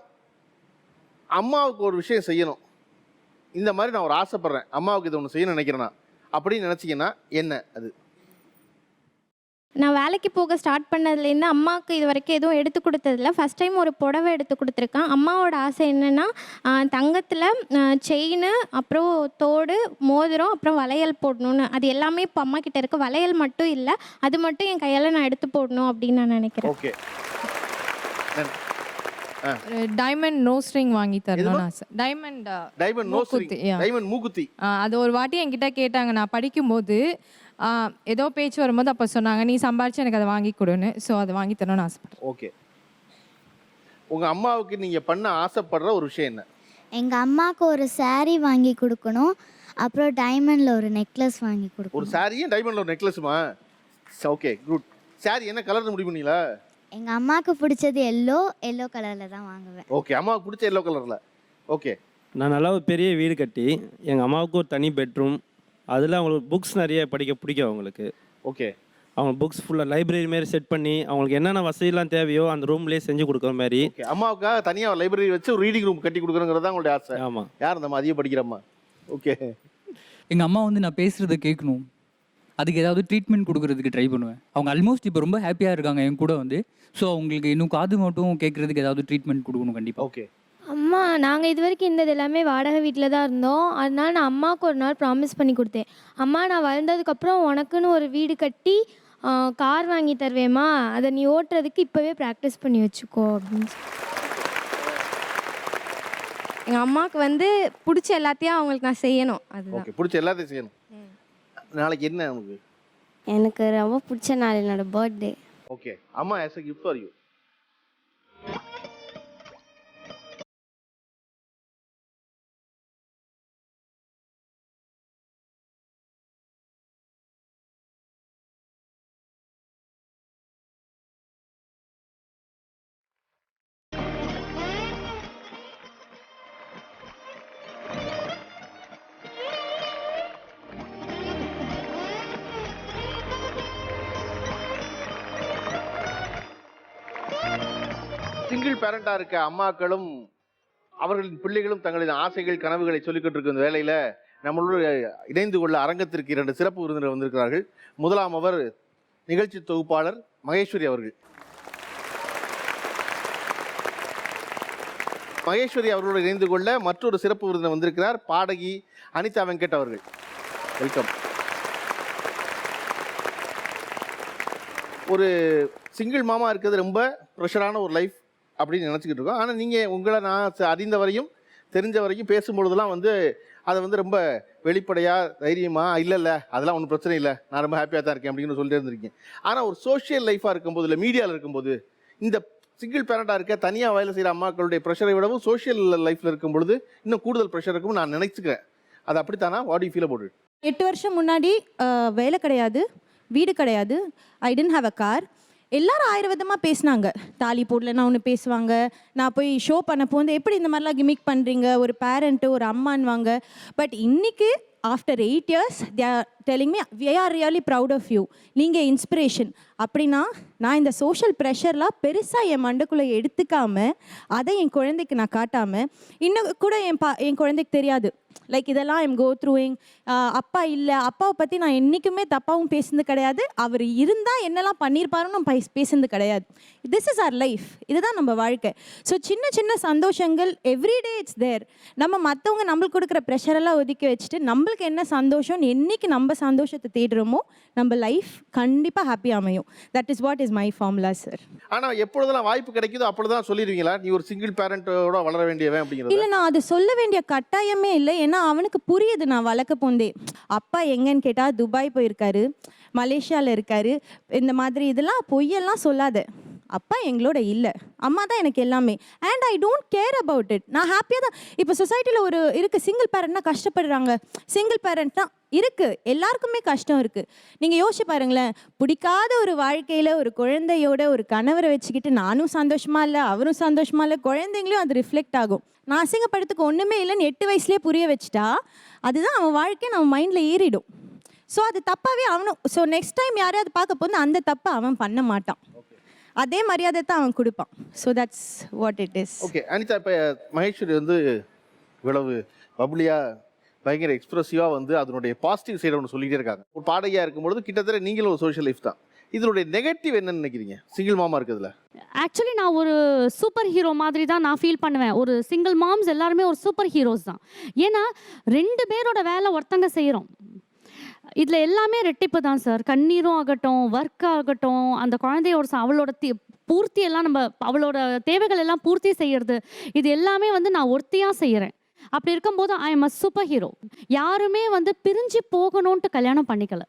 அம்மாவுக்கு ஒரு விஷயம் செய்யணும், இந்த மாதிரி நான் ஒரு ஆசைப்பட்றேன், அம்மாவுக்கு இதை ஒன்று செய்யணும்னு நினைக்கிறேன்னா அப்படின்னு நினச்சிங்கன்னா என்ன அது? நான் வேலைக்கு போக ஸ்டார்ட் பண்ணதுலேருந்து அம்மாவுக்கு இது வரைக்கும் எதுவும் எடுத்து கொடுத்ததில்ல. ஃபஸ்ட் டைம் ஒரு புடவை எடுத்து கொடுத்துருக்கேன். அம்மாவோட ஆசை என்னென்னா தங்கத்தில் செயின், அப்புறம் தோடு, மோதிரம், அப்புறம் வளையல் போடணுன்னு. அது எல்லாமே இப்போ அம்மா கிட்ட இருக்குது. வளையல் மட்டும் இல்லை, அது மட்டும் என் கையால் நான் எடுத்து போடணும் அப்படின்னு நான் நினைக்கிறேன். ஓகே. டைமண்ட் நோஸ் ரிங் வாங்கி தரணும்னு ஆசை. டைமண்ட் நோஸ் ரிங், டைமண்ட் மூக்குத்தி. அது ஒரு வாட்டி என்கிட்ட கேட்டாங்க நான் படிக்கும்போது, ஏதோ பேச்சு வரும்போது அப்போ சொன்னாங்க நீ சம்பாரிச்சு எனக்கு அதை வாங்கி கொடுன்னு. ஸோ அதை வாங்கி தரணும்னு ஆசைப்படுறேன். ஓகே. உங்கள் அம்மாவுக்கு நீங்கள் பண்ண ஆசைப்படுற ஒரு விஷயம் என்ன? எங்கள் அம்மாவுக்கு ஒரு saree வாங்கி கொடுக்கணும், அப்புறம் டைமண்டில் ஒரு நெக்லஸ் வாங்கி கொடுக்கணும். ஒரு சாரியும் டைமண்டில் ஒரு நெக்லஸுமா? Okay, good. சாரி என்ன கலர்னு முடிவு பண்ணீங்களா? எங்கள் அம்மாவுக்கு பிடிச்சது எல்லோ கலரில் தான் வாங்குவேன். ஓகே. அம்மாவுக்கு பிடிச்ச எல்லோ கலரில். ஓகே. நான் நல்லா ஒரு பெரிய வீடு கட்டி எங்கள் அம்மாவுக்கு ஒரு தனி பெட்ரூம், அதில் அவங்களுக்கு புக்ஸ் நிறைய படிக்க பிடிக்கும் அவங்களுக்கு. ஓகே. அவங்க புக்ஸ் ஃபுல்லாக லைப்ரரி மாரி செட் பண்ணி அவங்களுக்கு என்னென்ன வசதியெல்லாம் தேவையோ அந்த ரூம்லேயே செஞ்சு கொடுக்குற மாதிரி. அம்மாவுக்காக தனியாக லைப்ரரி வச்சு ஒரு ரீடிங் ரூம் கட்டி கொடுக்குறங்கிறது தான் உங்களுடைய ஆசை. ஆமாம். யார் அந்த அதிகம் படிக்கிறம்மா? ஓகே. எங்கள் அம்மா வந்து நான் பேசுகிறத கேட்கணும், அதுக்கு ஏதாவது ட்ரீட்மெண்ட் கொடுக்குறதுக்கு ட்ரை பண்ணுவேன். அவங்க ஆல்மோஸ்ட் இப்போ ரொம்ப ஹாப்பியாக இருக்காங்க என் கூட வந்து. ஸோ அவங்களுக்கு இன்னும் காது மட்டும் கேட்குறதுக்கு ஏதாவது ட்ரீட்மெண்ட் கொடுக்கணும் கண்டிப்பாக. ஓகே. அம்மா நாங்கள் இது வரைக்கும் இருந்தது எல்லாமே வாடகை வீட்டில் தான் இருந்தோம். அதனால நான் அம்மாவுக்கு ஒரு நாள் ப்ராமிஸ் பண்ணி கொடுத்தேன், அம்மா நான் வளர்ந்ததுக்கப்புறம் உனக்குன்னு ஒரு வீடு கட்டி கார் வாங்கி தருவேம்மா, அதை நீ ஓட்டுறதுக்கு இப்போவே ப்ராக்டிஸ் பண்ணி வச்சுக்கோ அப்படின்னு சொல்லி. எங்கள் அம்மாவுக்கு வந்து பிடிச்ச எல்லாத்தையும் அவங்களுக்கு நான் செய்யணும். அதுதான். ஓகே. பிடிச்ச எல்லாத்தையும் செய்யணும். நாளைக்கு என்ன உனக்கு? எனக்கு ரொம்ப பிடிச்ச நாள் என்னோட பர்த்டே. ஓகே. அம்மா as a gift for you. Single பேரண்டாக இருக்க அம்மாக்களும் அவர்களின் பிள்ளைகளும் தங்களின் ஆசைகள் கனவுகளை சொல்லிக்கிட்டு இருக்கும் வேளையில் நம்மளோடு இணைந்து கொள்ள அரங்கத்திற்கு 2 சிறப்பு விருந்தினர் வந்திருக்கிறார்கள். முதலாம் அவர் நிகழ்ச்சி தொகுப்பாளர் மகேஸ்வரி அவர்கள். மகேஸ்வரி அவர்களோடு இணைந்து கொள்ள மற்றொரு சிறப்பு விருந்தினர் வந்திருக்கிறார், பாடகி அனிதா வெங்கட் அவர்கள். வெல்கம். ஒரு சிங்கிள் மாமா இருக்கிறது ரொம்ப ப்ரெஷரான ஒரு லைஃப் அப்படின்னு நினச்சிக்கிட்டு இருக்கோம். ஆனால் நீங்கள் உங்களை நான் அறிந்த வரையும் தெரிஞ்ச வரைக்கும் பேசும்பொழுதெல்லாம் அதை ரொம்ப வெளிப்படையாக தைரியமாக இல்லை அதெல்லாம் ஒன்றும் பிரச்சனை இல்லை, நான் ரொம்ப ஹாப்பியாக தான் இருக்கேன் அப்படின்னு சொல்லிட்டு இருந்திருக்கேன். ஆனால் ஒரு சோஷியல் லைஃபாக இருக்கும்போது, இல்லை மீடியாவில் இருக்கும்போது, இந்த சிங்கிள் பேரண்டாக இருக்க தனியாக வேலை செய்கிற அம்மாக்களுடைய ப்ரெஷரை விடவும் சோஷியல் லைஃப்பில் இருக்கும் பொழுது இன்னும் கூடுதல் ப்ரெஷர் இருக்கும்னு நான் நினைச்சுக்கிறேன். அது அப்படித்தானா? What you feel about it? 8 வருஷம் முன்னாடி வேலை கிடையாது, வீடு கிடையாது, I didn't have a car. எல்லாரும் 1000 விதமாக பேசினாங்க. தாலி போடலன்னா ஒன்று பேசுவாங்க, நான் போய் ஷோ பண்ண போது எப்படி இந்த மாதிரிலாம் கிமிக் பண்ணுறீங்க, ஒரு பேரண்ட்டு ஒரு அம்மான்வாங்க. பட் இன்னைக்கு after 8 years they are telling me we are really proud of you, நீங்கள் இன்ஸ்பிரேஷன். அப்படின்னா நான் இந்த சோஷியல் ப்ரெஷர்லாம் பெருசாக என் மண்டைக்குள்ளே எடுத்துக்காமல் அதை என் குழந்தைக்கு நான் காட்டாமல், இன்னும் கூட என் குழந்தைக்கு தெரியாது லைக் இதெல்லாம் ஐம் கோ த்ரூயிங். அப்பா இல்லை, அப்பாவை பற்றி நான் என்றைக்குமே தப்பாகவும் பேசுனது கிடையாது, அவர் இருந்தால் என்னெல்லாம் பண்ணியிருப்பாருன்னு நான் பேசுனது கிடையாது. திஸ் இஸ் ஆர் லைஃப், இதுதான் நம்ம வாழ்க்கை. ஸோ சின்ன சின்ன சந்தோஷங்கள் எவ்ரிடே இட்ஸ் தேர். நம்ம மற்றவங்க நம்மளுக்கு கொடுக்குற ப்ரெஷரெல்லாம் ஒதுக்கி வச்சுட்டு நம்மளுக்கு என்ன சந்தோஷம், என்றைக்கு நம்ம சந்தோஷத்தை தேடுறோமோ நம்ம லைஃப் கண்டிப்பாக ஹாப்பியாக அமையும். That is what is my formula sir. ஆனால் எப்பொழுதெல்லாம் வாய்ப்பு கிடைக்குதோ அப்பொழுதுதான் சொல்லிடுவீங்களா நீ ஒரு சிங்கிள் பேரண்டோட வளர வேண்டியவன் அப்படிங்கிறது? இல்லை, நான் அது சொல்ல வேண்டிய கட்டாயமே இல்லை. ஏன்னா அவனுக்கு புரியுது நான் வளர்க்க போந்தே. அப்பா எங்கன்னு கேட்டால் துபாய் போயிருக்காரு, மலேசியாவில் இருக்காரு, இந்த மாதிரி இதெல்லாம் பொய்யெல்லாம் சொல்லாத. அப்பா எங்களோட இல்லை, அம்மா தான் எனக்கு எல்லாமே. And I don't care about it. நான் ஹாப்பியாக தான். இப்போ சொசைட்டியில் இருக்குது சிங்கிள் பேரண்ட்னா கஷ்டப்படுறாங்க, சிங்கிள் பேரண்ட்னா இருக்குது, எல்லாருக்குமே கஷ்டம் இருக்குது. நீங்கள் யோசிச்சு பாருங்களேன், பிடிக்காத ஒரு வாழ்க்கையில் ஒரு குழந்தையோட ஒரு கணவரை வச்சுக்கிட்டு நானும் சந்தோஷமா இல்லை, அவரும் சந்தோஷமா இல்லை, குழந்தைங்களையும் அது ரிஃப்ளெக்ட் ஆகும். நான் அசிங்கப்படுறதுக்கு ஒன்றுமே இல்லைன்னு 8 வயசுலேயே புரிய வச்சுட்டா அதுதான் அவன் வாழ்க்கை நம்ம மைண்டில் ஏறிடும். ஸோ அது தப்பாகவே அவனும். ஸோ நெக்ஸ்ட் டைம் யாரையாவது பார்க்க போது அந்த தப்பை அவன் பண்ண மாட்டான், அதே மரியாதை தான் அவன் கொடுப்பான். So that's what it is. Okay Anitha, இப்போ மகேஸ்வரி இவ்வளவு பப்ளியாக பயங்கர எக்ஸ்ப்ரெசிவாக அதனுடைய பாசிட்டிவ் சைடை ஒன்று சொல்லிகிட்டே இருக்காங்க. ஒரு பாடகியாக இருக்கும்பொழுது கிட்டத்தட்ட நீங்களும் ஒரு சோஷியல் லைஃப் தான். இதனுடைய நெகட்டிவ் என்னன்னு நினைக்கிறீங்க சிங்கிள் மாமா இருக்கிறதுல? ஆக்சுவலி நான் ஒரு சூப்பர் ஹீரோ மாதிரி தான் நான் ஃபீல் பண்ணுவேன். ஒரு சிங்கிள் மாம்ஸ் எல்லாருமே ஒரு சூப்பர் ஹீரோஸ் தான். ஏன்னா 2 பேரோட வேலை ஒருத்தங்க செய்கிறோம். இதில் எல்லாமே ரெட்டிப்பு தான் சார். கண்ணீரும் ஆகட்டும், ஒர்க் ஆகட்டும், அந்த குழந்தையோட அவளோட பூர்த்தி எல்லாம் நம்ம அவளோட தேவைகள் எல்லாம் பூர்த்தி செய்கிறது, இது எல்லாமே நான் ஒருத்தியாக செய்கிறேன். அப்படி இருக்கும்போது I am a super hero. யாருமே பிரிஞ்சு போகணுன்ட்டு கல்யாணம் பண்ணிக்கல,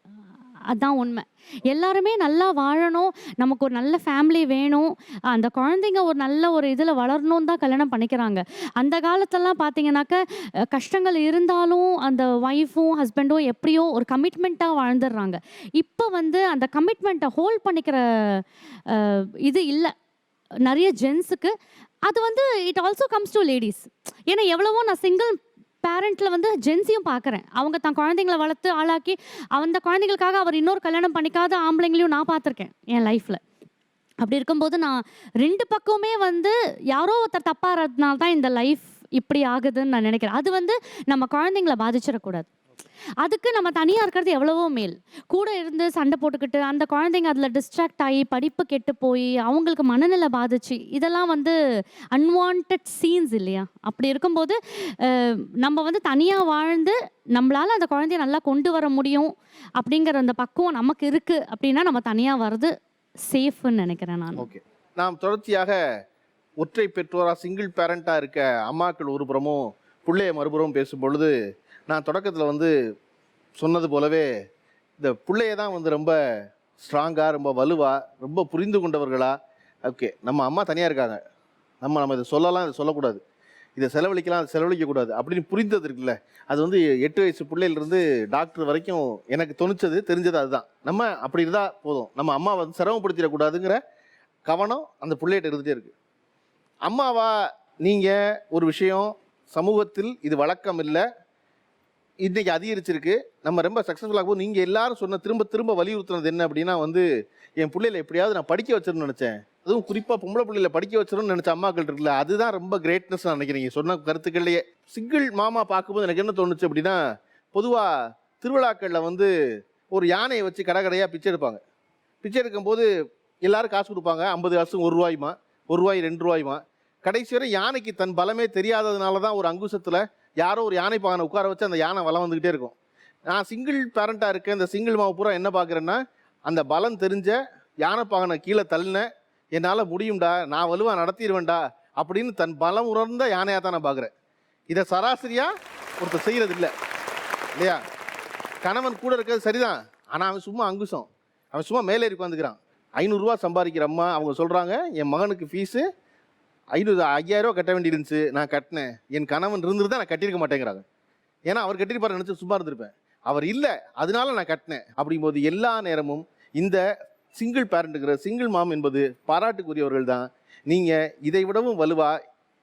அதுதான் உண்மை. எல்லாருமே நல்லா வாழணும், நமக்கு ஒரு நல்ல ஃபேமிலி வேணும், அந்த குழந்தைங்க ஒரு நல்ல ஒரு இதில் வளரணும்னு தான் கல்யாணம் பண்ணிக்கிறாங்க. அந்த காலத்தெல்லாம் பார்த்தீங்கன்னாக்க கஷ்டங்கள் இருந்தாலும் அந்த ஒய்ஃபும் ஹஸ்பண்டும் எப்படியோ ஒரு கமிட்மெண்ட்டாக வாழ்ந்துடுறாங்க. இப்போ அந்த கமிட்மெண்ட்டை ஹோல்ட் பண்ணிக்கிற இது இல்லை நிறைய ஜென்ஸுக்கு. அது it also comes to ladies. ஏன்னா எவ்வளவோ நான் சிங்கிள் பேரண்ட்டில் ஜென்ஸையும் பார்க்குறேன். அவங்க தன் குழந்தைங்கள வளர்த்து ஆளாக்கி அந்த குழந்தைங்களுக்காக அவர் இன்னொரு கல்யாணம் பண்ணிக்காத ஆம்பளைங்களையும் நான் பார்த்துருக்கேன் என் லைஃப்பில். அப்படி இருக்கும்போது நான் 2 பக்கமே யாரோ ஒருத்தர் தப்பாகிறதுனால தான் இந்த லைஃப் இப்படி ஆகுதுன்னு நான் நினைக்கிறேன். அது நம்ம குழந்தைங்கள பாதிச்சிடக்கூடாது. அதுக்கு நம்ம தனியாக இருக்கிறது எவ்வளவோ மேல். கூட இருந்து சண்டை போட்டுக்கிட்டு அந்த குழந்தைங்க அதில் டிஸ்ட்ராக்ட் ஆகி படிப்பு கெட்டு போய் அவங்களுக்கு மனநிலை பாதிச்சு, இதெல்லாம் அன்வான்ட் சீன்ஸ் இல்லையா? அப்படி இருக்கும்போது நம்ம தனியாக வாழ்ந்து நம்மளால் அந்த குழந்தைய நல்லா கொண்டு வர முடியும் அப்படிங்கிற அந்த பக்குவம் நமக்கு இருக்குது அப்படின்னா நம்ம தனியாக வர்றது சேஃப்னு நினைக்கிறேன் நான். ஓகே, நாம் தொடர்ச்சியாக ஒற்றை பெற்றோராக சிங்கிள் பேரண்ட்டாக இருக்க அம்மாக்கள் ஒரு புறமும் பிள்ளைய மறுபுறமும் பேசும்பொழுது நான் தொடக்கத்தில் சொன்னது போலவே இந்த பிள்ளைய தான் ரொம்ப ஸ்ட்ராங்காக, ரொம்ப வலுவாக, ரொம்ப புரிந்து கொண்டவர்களா. ஓகே, நம்ம அம்மா தனியாக இருக்காங்க, நம்ம இதை சொல்லலாம், இதை சொல்லக்கூடாது, இதை செலவழிக்கலாம், அதை செலவழிக்கக்கூடாது அப்படின்னு புரிந்தது இருக்குல்ல. அது 8 வயசு பிள்ளையிலிருந்து டாக்டர் வரைக்கும் எனக்கு தெரிஞ்சது அதுதான். நம்ம அப்படி இருந்தால் போதும், நம்ம அம்மா சிரமப்படுத்திடக்கூடாதுங்கிற கவனம் அந்த பிள்ளைகிட்ட இருந்துகிட்டே இருக்குது. அம்மாவா நீங்கள் ஒரு விஷயம் சமூகத்தில் இது வழக்கம் இல்லை, இன்றைக்கி அதிகரிச்சிருக்கு, நம்ம ரொம்ப சக்ஸஸ்ஃபுல்லாக போது நீங்கள் எல்லாரும் சொன்ன திரும்ப திரும்ப வலியுறுத்துனது என்ன அப்படின்னா என் பிள்ளைகளை எப்படியாவது நான் படிக்க வச்சிருன்னு நினச்சேன், அதுவும் குறிப்பாக பொம்பளை பிள்ளைகளை படிக்க வச்சிடணும்னு நினச்ச அம்மாக்கள் இருக்குல்ல, அதுதான் ரொம்ப கிரேட்னஸ் நான் நினைக்கிறீங்க சொன்ன கருத்துக்கள்லையே. சிங்கிள் மாமா பார்க்கும்போது எனக்கு என்ன தோணுச்சு அப்படின்னா, பொதுவாக திருவிழாக்களில் வந்து ஒரு யானையை வச்சு கடையாக பிச்சை எடுப்பாங்க. பிச்சை எடுக்கும்போது எல்லாரும் காசு கொடுப்பாங்க. 50 காசு 1 ரூபாயுமா, 1 ரூபாய் 2 ரூபாயுமா. கடைசி வரை யானைக்கு தன் பலமே தெரியாததுனால தான் ஒரு அங்குசத்தில் யாரோ ஒரு யானை பாகனை உட்கார வச்சு அந்த யானை வளம் வந்துக்கிட்டே இருக்கும். நான் சிங்கிள் பேரண்ட்டாக இருக்கேன், இந்த சிங்கிள் மாவு பூரா என்ன பார்க்குறேன்னா, அந்த பலம் தெரிஞ்ச யானை பாகனை கீழே தள்ளின, என்னால் முடியும்டா, நான் வலுவாக நடத்திடுவேன்டா அப்படின்னு தன் பலம் உணர்ந்த யானையாக தான் நான் பார்க்குறேன். இதை சராசரியாக ஒருத்தர் செய்கிறது இல்லை இல்லையா? கணவன் கூட இருக்கிறது சரிதான், ஆனால் அவன் சும்மா அங்குசம், அவன் சும்மா மேலே உட்காந்துக்கிறான். 500 ரூபா சம்பாதிக்கிற அம்மா அவங்க சொல்கிறாங்க, என் மகனுக்கு ஃபீஸு 5000 ரூபா கட்ட வேண்டியிருந்துச்சு, நான் கட்டினேன், என் கணவன் இருந்துருந்தா நான் கட்டியிருக்க மாட்டேங்கிறாங்க. ஏன்னா அவர் கட்டியிருப்பாரு நினச்சி சும்மா இருந்திருப்பேன், அவர் இல்லை அதனால நான் கட்டினேன். அப்படிங்கும்போது எல்லா நேரமும் இந்த சிங்கிள் பேரண்ட்டுங்கிற சிங்கிள் மாம் என்பது பாராட்டுக்குரியவர்கள் தான். நீங்கள் இதை விடவும் வலுவா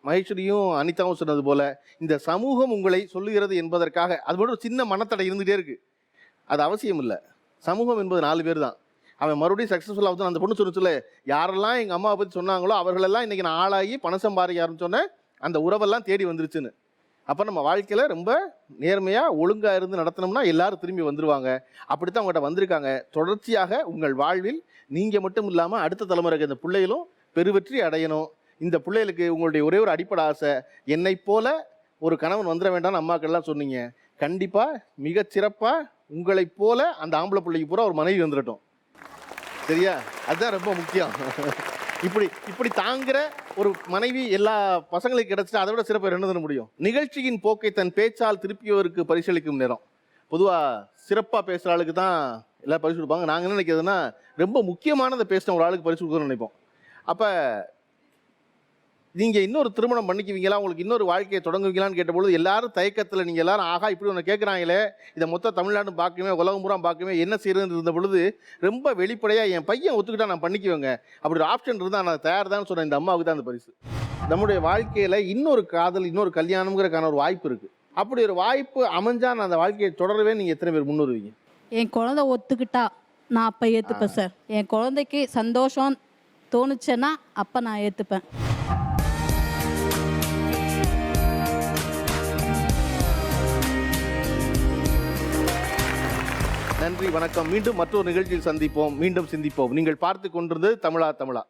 மகேஸ்வரியும் அனிதாவும் சொன்னது போல் இந்த சமூகம் உங்களை சொல்லுகிறது என்பதற்காக அது மட்டும் சின்ன மனத்தடை இருந்துகிட்டே இருக்குது. அது அவசியம் இல்லை. சமூகம் என்பது 4 பேர் தான். அவன் மறுபடியும் சக்ஸஸ்ஃபுல்லாக வந்து அந்த பொண்ணு சொன்ன யாரெல்லாம் எங்கள் அம்மாவை பற்றி சொன்னாங்களோ அவர்களெல்லாம் இன்றைக்கி நான் ஆளாகி பணம் சம்பாதிக்க ஆரம்பிச்சோன்னே அந்த உறவெல்லாம் தேடி வந்துருச்சுன்னு. அப்போ நம்ம வாழ்க்கையில் ரொம்ப நேர்மையாக ஒழுங்காக இருந்து நடத்தினோம்னா எல்லாரும் திரும்பி வந்துடுவாங்க. அப்படித்தான் அவங்கள்ட்ட வந்திருக்காங்க. தொடர்ச்சியாக உங்கள் வாழ்வில் நீங்கள் மட்டும் இல்லாமல் அடுத்த தலைமுறைக்கு இந்த பிள்ளைகளும் பெருவெற்றி அடையணும். இந்த பிள்ளைகளுக்கு உங்களுடைய ஒரே ஒரு அடிப்படை ஆசை, என்னை போல ஒரு கணவன் வந்துட வேண்டாம்னு அம்மாக்கள்லாம் சொன்னீங்க. கண்டிப்பாக மிகச்சிறப்பாக உங்களைப் போல அந்த ஆம்பளை பிள்ளைக்கு பூரா ஒரு மனைவி வந்துடட்டும். சரியா? அதுதான் ரொம்ப முக்கியம். இப்படி தாங்குற ஒரு மனைவி எல்லா பசங்களுக்கு கிடைச்சிட்டு அதை விட சிறப்பு என்ன தர முடியும்? நிகழ்ச்சியின் போக்கை தன் பேச்சால் திருப்பியவருக்கு பரிசளிக்கும் நேரம். பொதுவாக சிறப்பாக பேசுகிற ஆளுக்கு தான் எல்லாம் பரிசு கொடுப்பாங்க. நாங்கள் என்ன நினைக்கிறதுனா, ரொம்ப முக்கியமானதை பேசின ஒரு ஆளுக்கு பரிசு கொடுக்கணும்னு நினைப்போம். அப்போ நீங்கள் இன்னொரு திருமணம் பண்ணிக்குவீங்களா, உங்களுக்கு இன்னொரு வாழ்க்கையை தொடங்குவீங்களான்னு கேட்டபொழுது எல்லாரும் தயக்கத்தில், நீங்கள் எல்லாரும் ஆகா இப்படி ஒன்று கேட்குறாங்களே, இதை மொத்த தமிழ்நாடு பார்க்கவே உலகம் பூரா பார்க்கவே என்ன செய்யறதுன்னு இருந்த பொழுது ரொம்ப வெளிப்படையாக என் பையன் ஒத்துக்கிட்டா நான் பண்ணிக்குவேங்க அப்படி ஒரு ஆப்ஷன் இருந்தால் நான் தயார் தான் சொன்ன இந்த அம்மாவுக்கு தான் அந்த பரிசு. நம்முடைய வாழ்க்கையில் இன்னொரு காதல், இன்னொரு கல்யாணம்ங்கிறக்கான ஒரு வாய்ப்பு இருக்குது. அப்படி ஒரு வாய்ப்பு அமைஞ்சா நான் அந்த வாழ்க்கையை தொடரவே நீங்கள் எத்தனை பேர் முன்னுருவீங்க? என் குழந்தை ஒத்துக்கிட்டா நான் அப்போ ஏற்றுப்பேன் சார். என் குழந்தைக்கு சந்தோஷம் தோணுச்சுன்னா அப்போ நான் ஏற்றுப்பேன். நன்றி, வணக்கம். மீண்டும் மற்றொரு நிகழ்ச்சியில் சந்திப்போம், மீண்டும் சிந்திப்போம். நீங்கள் பார்த்து கொண்டிருந்தது தமிழா தமிழா.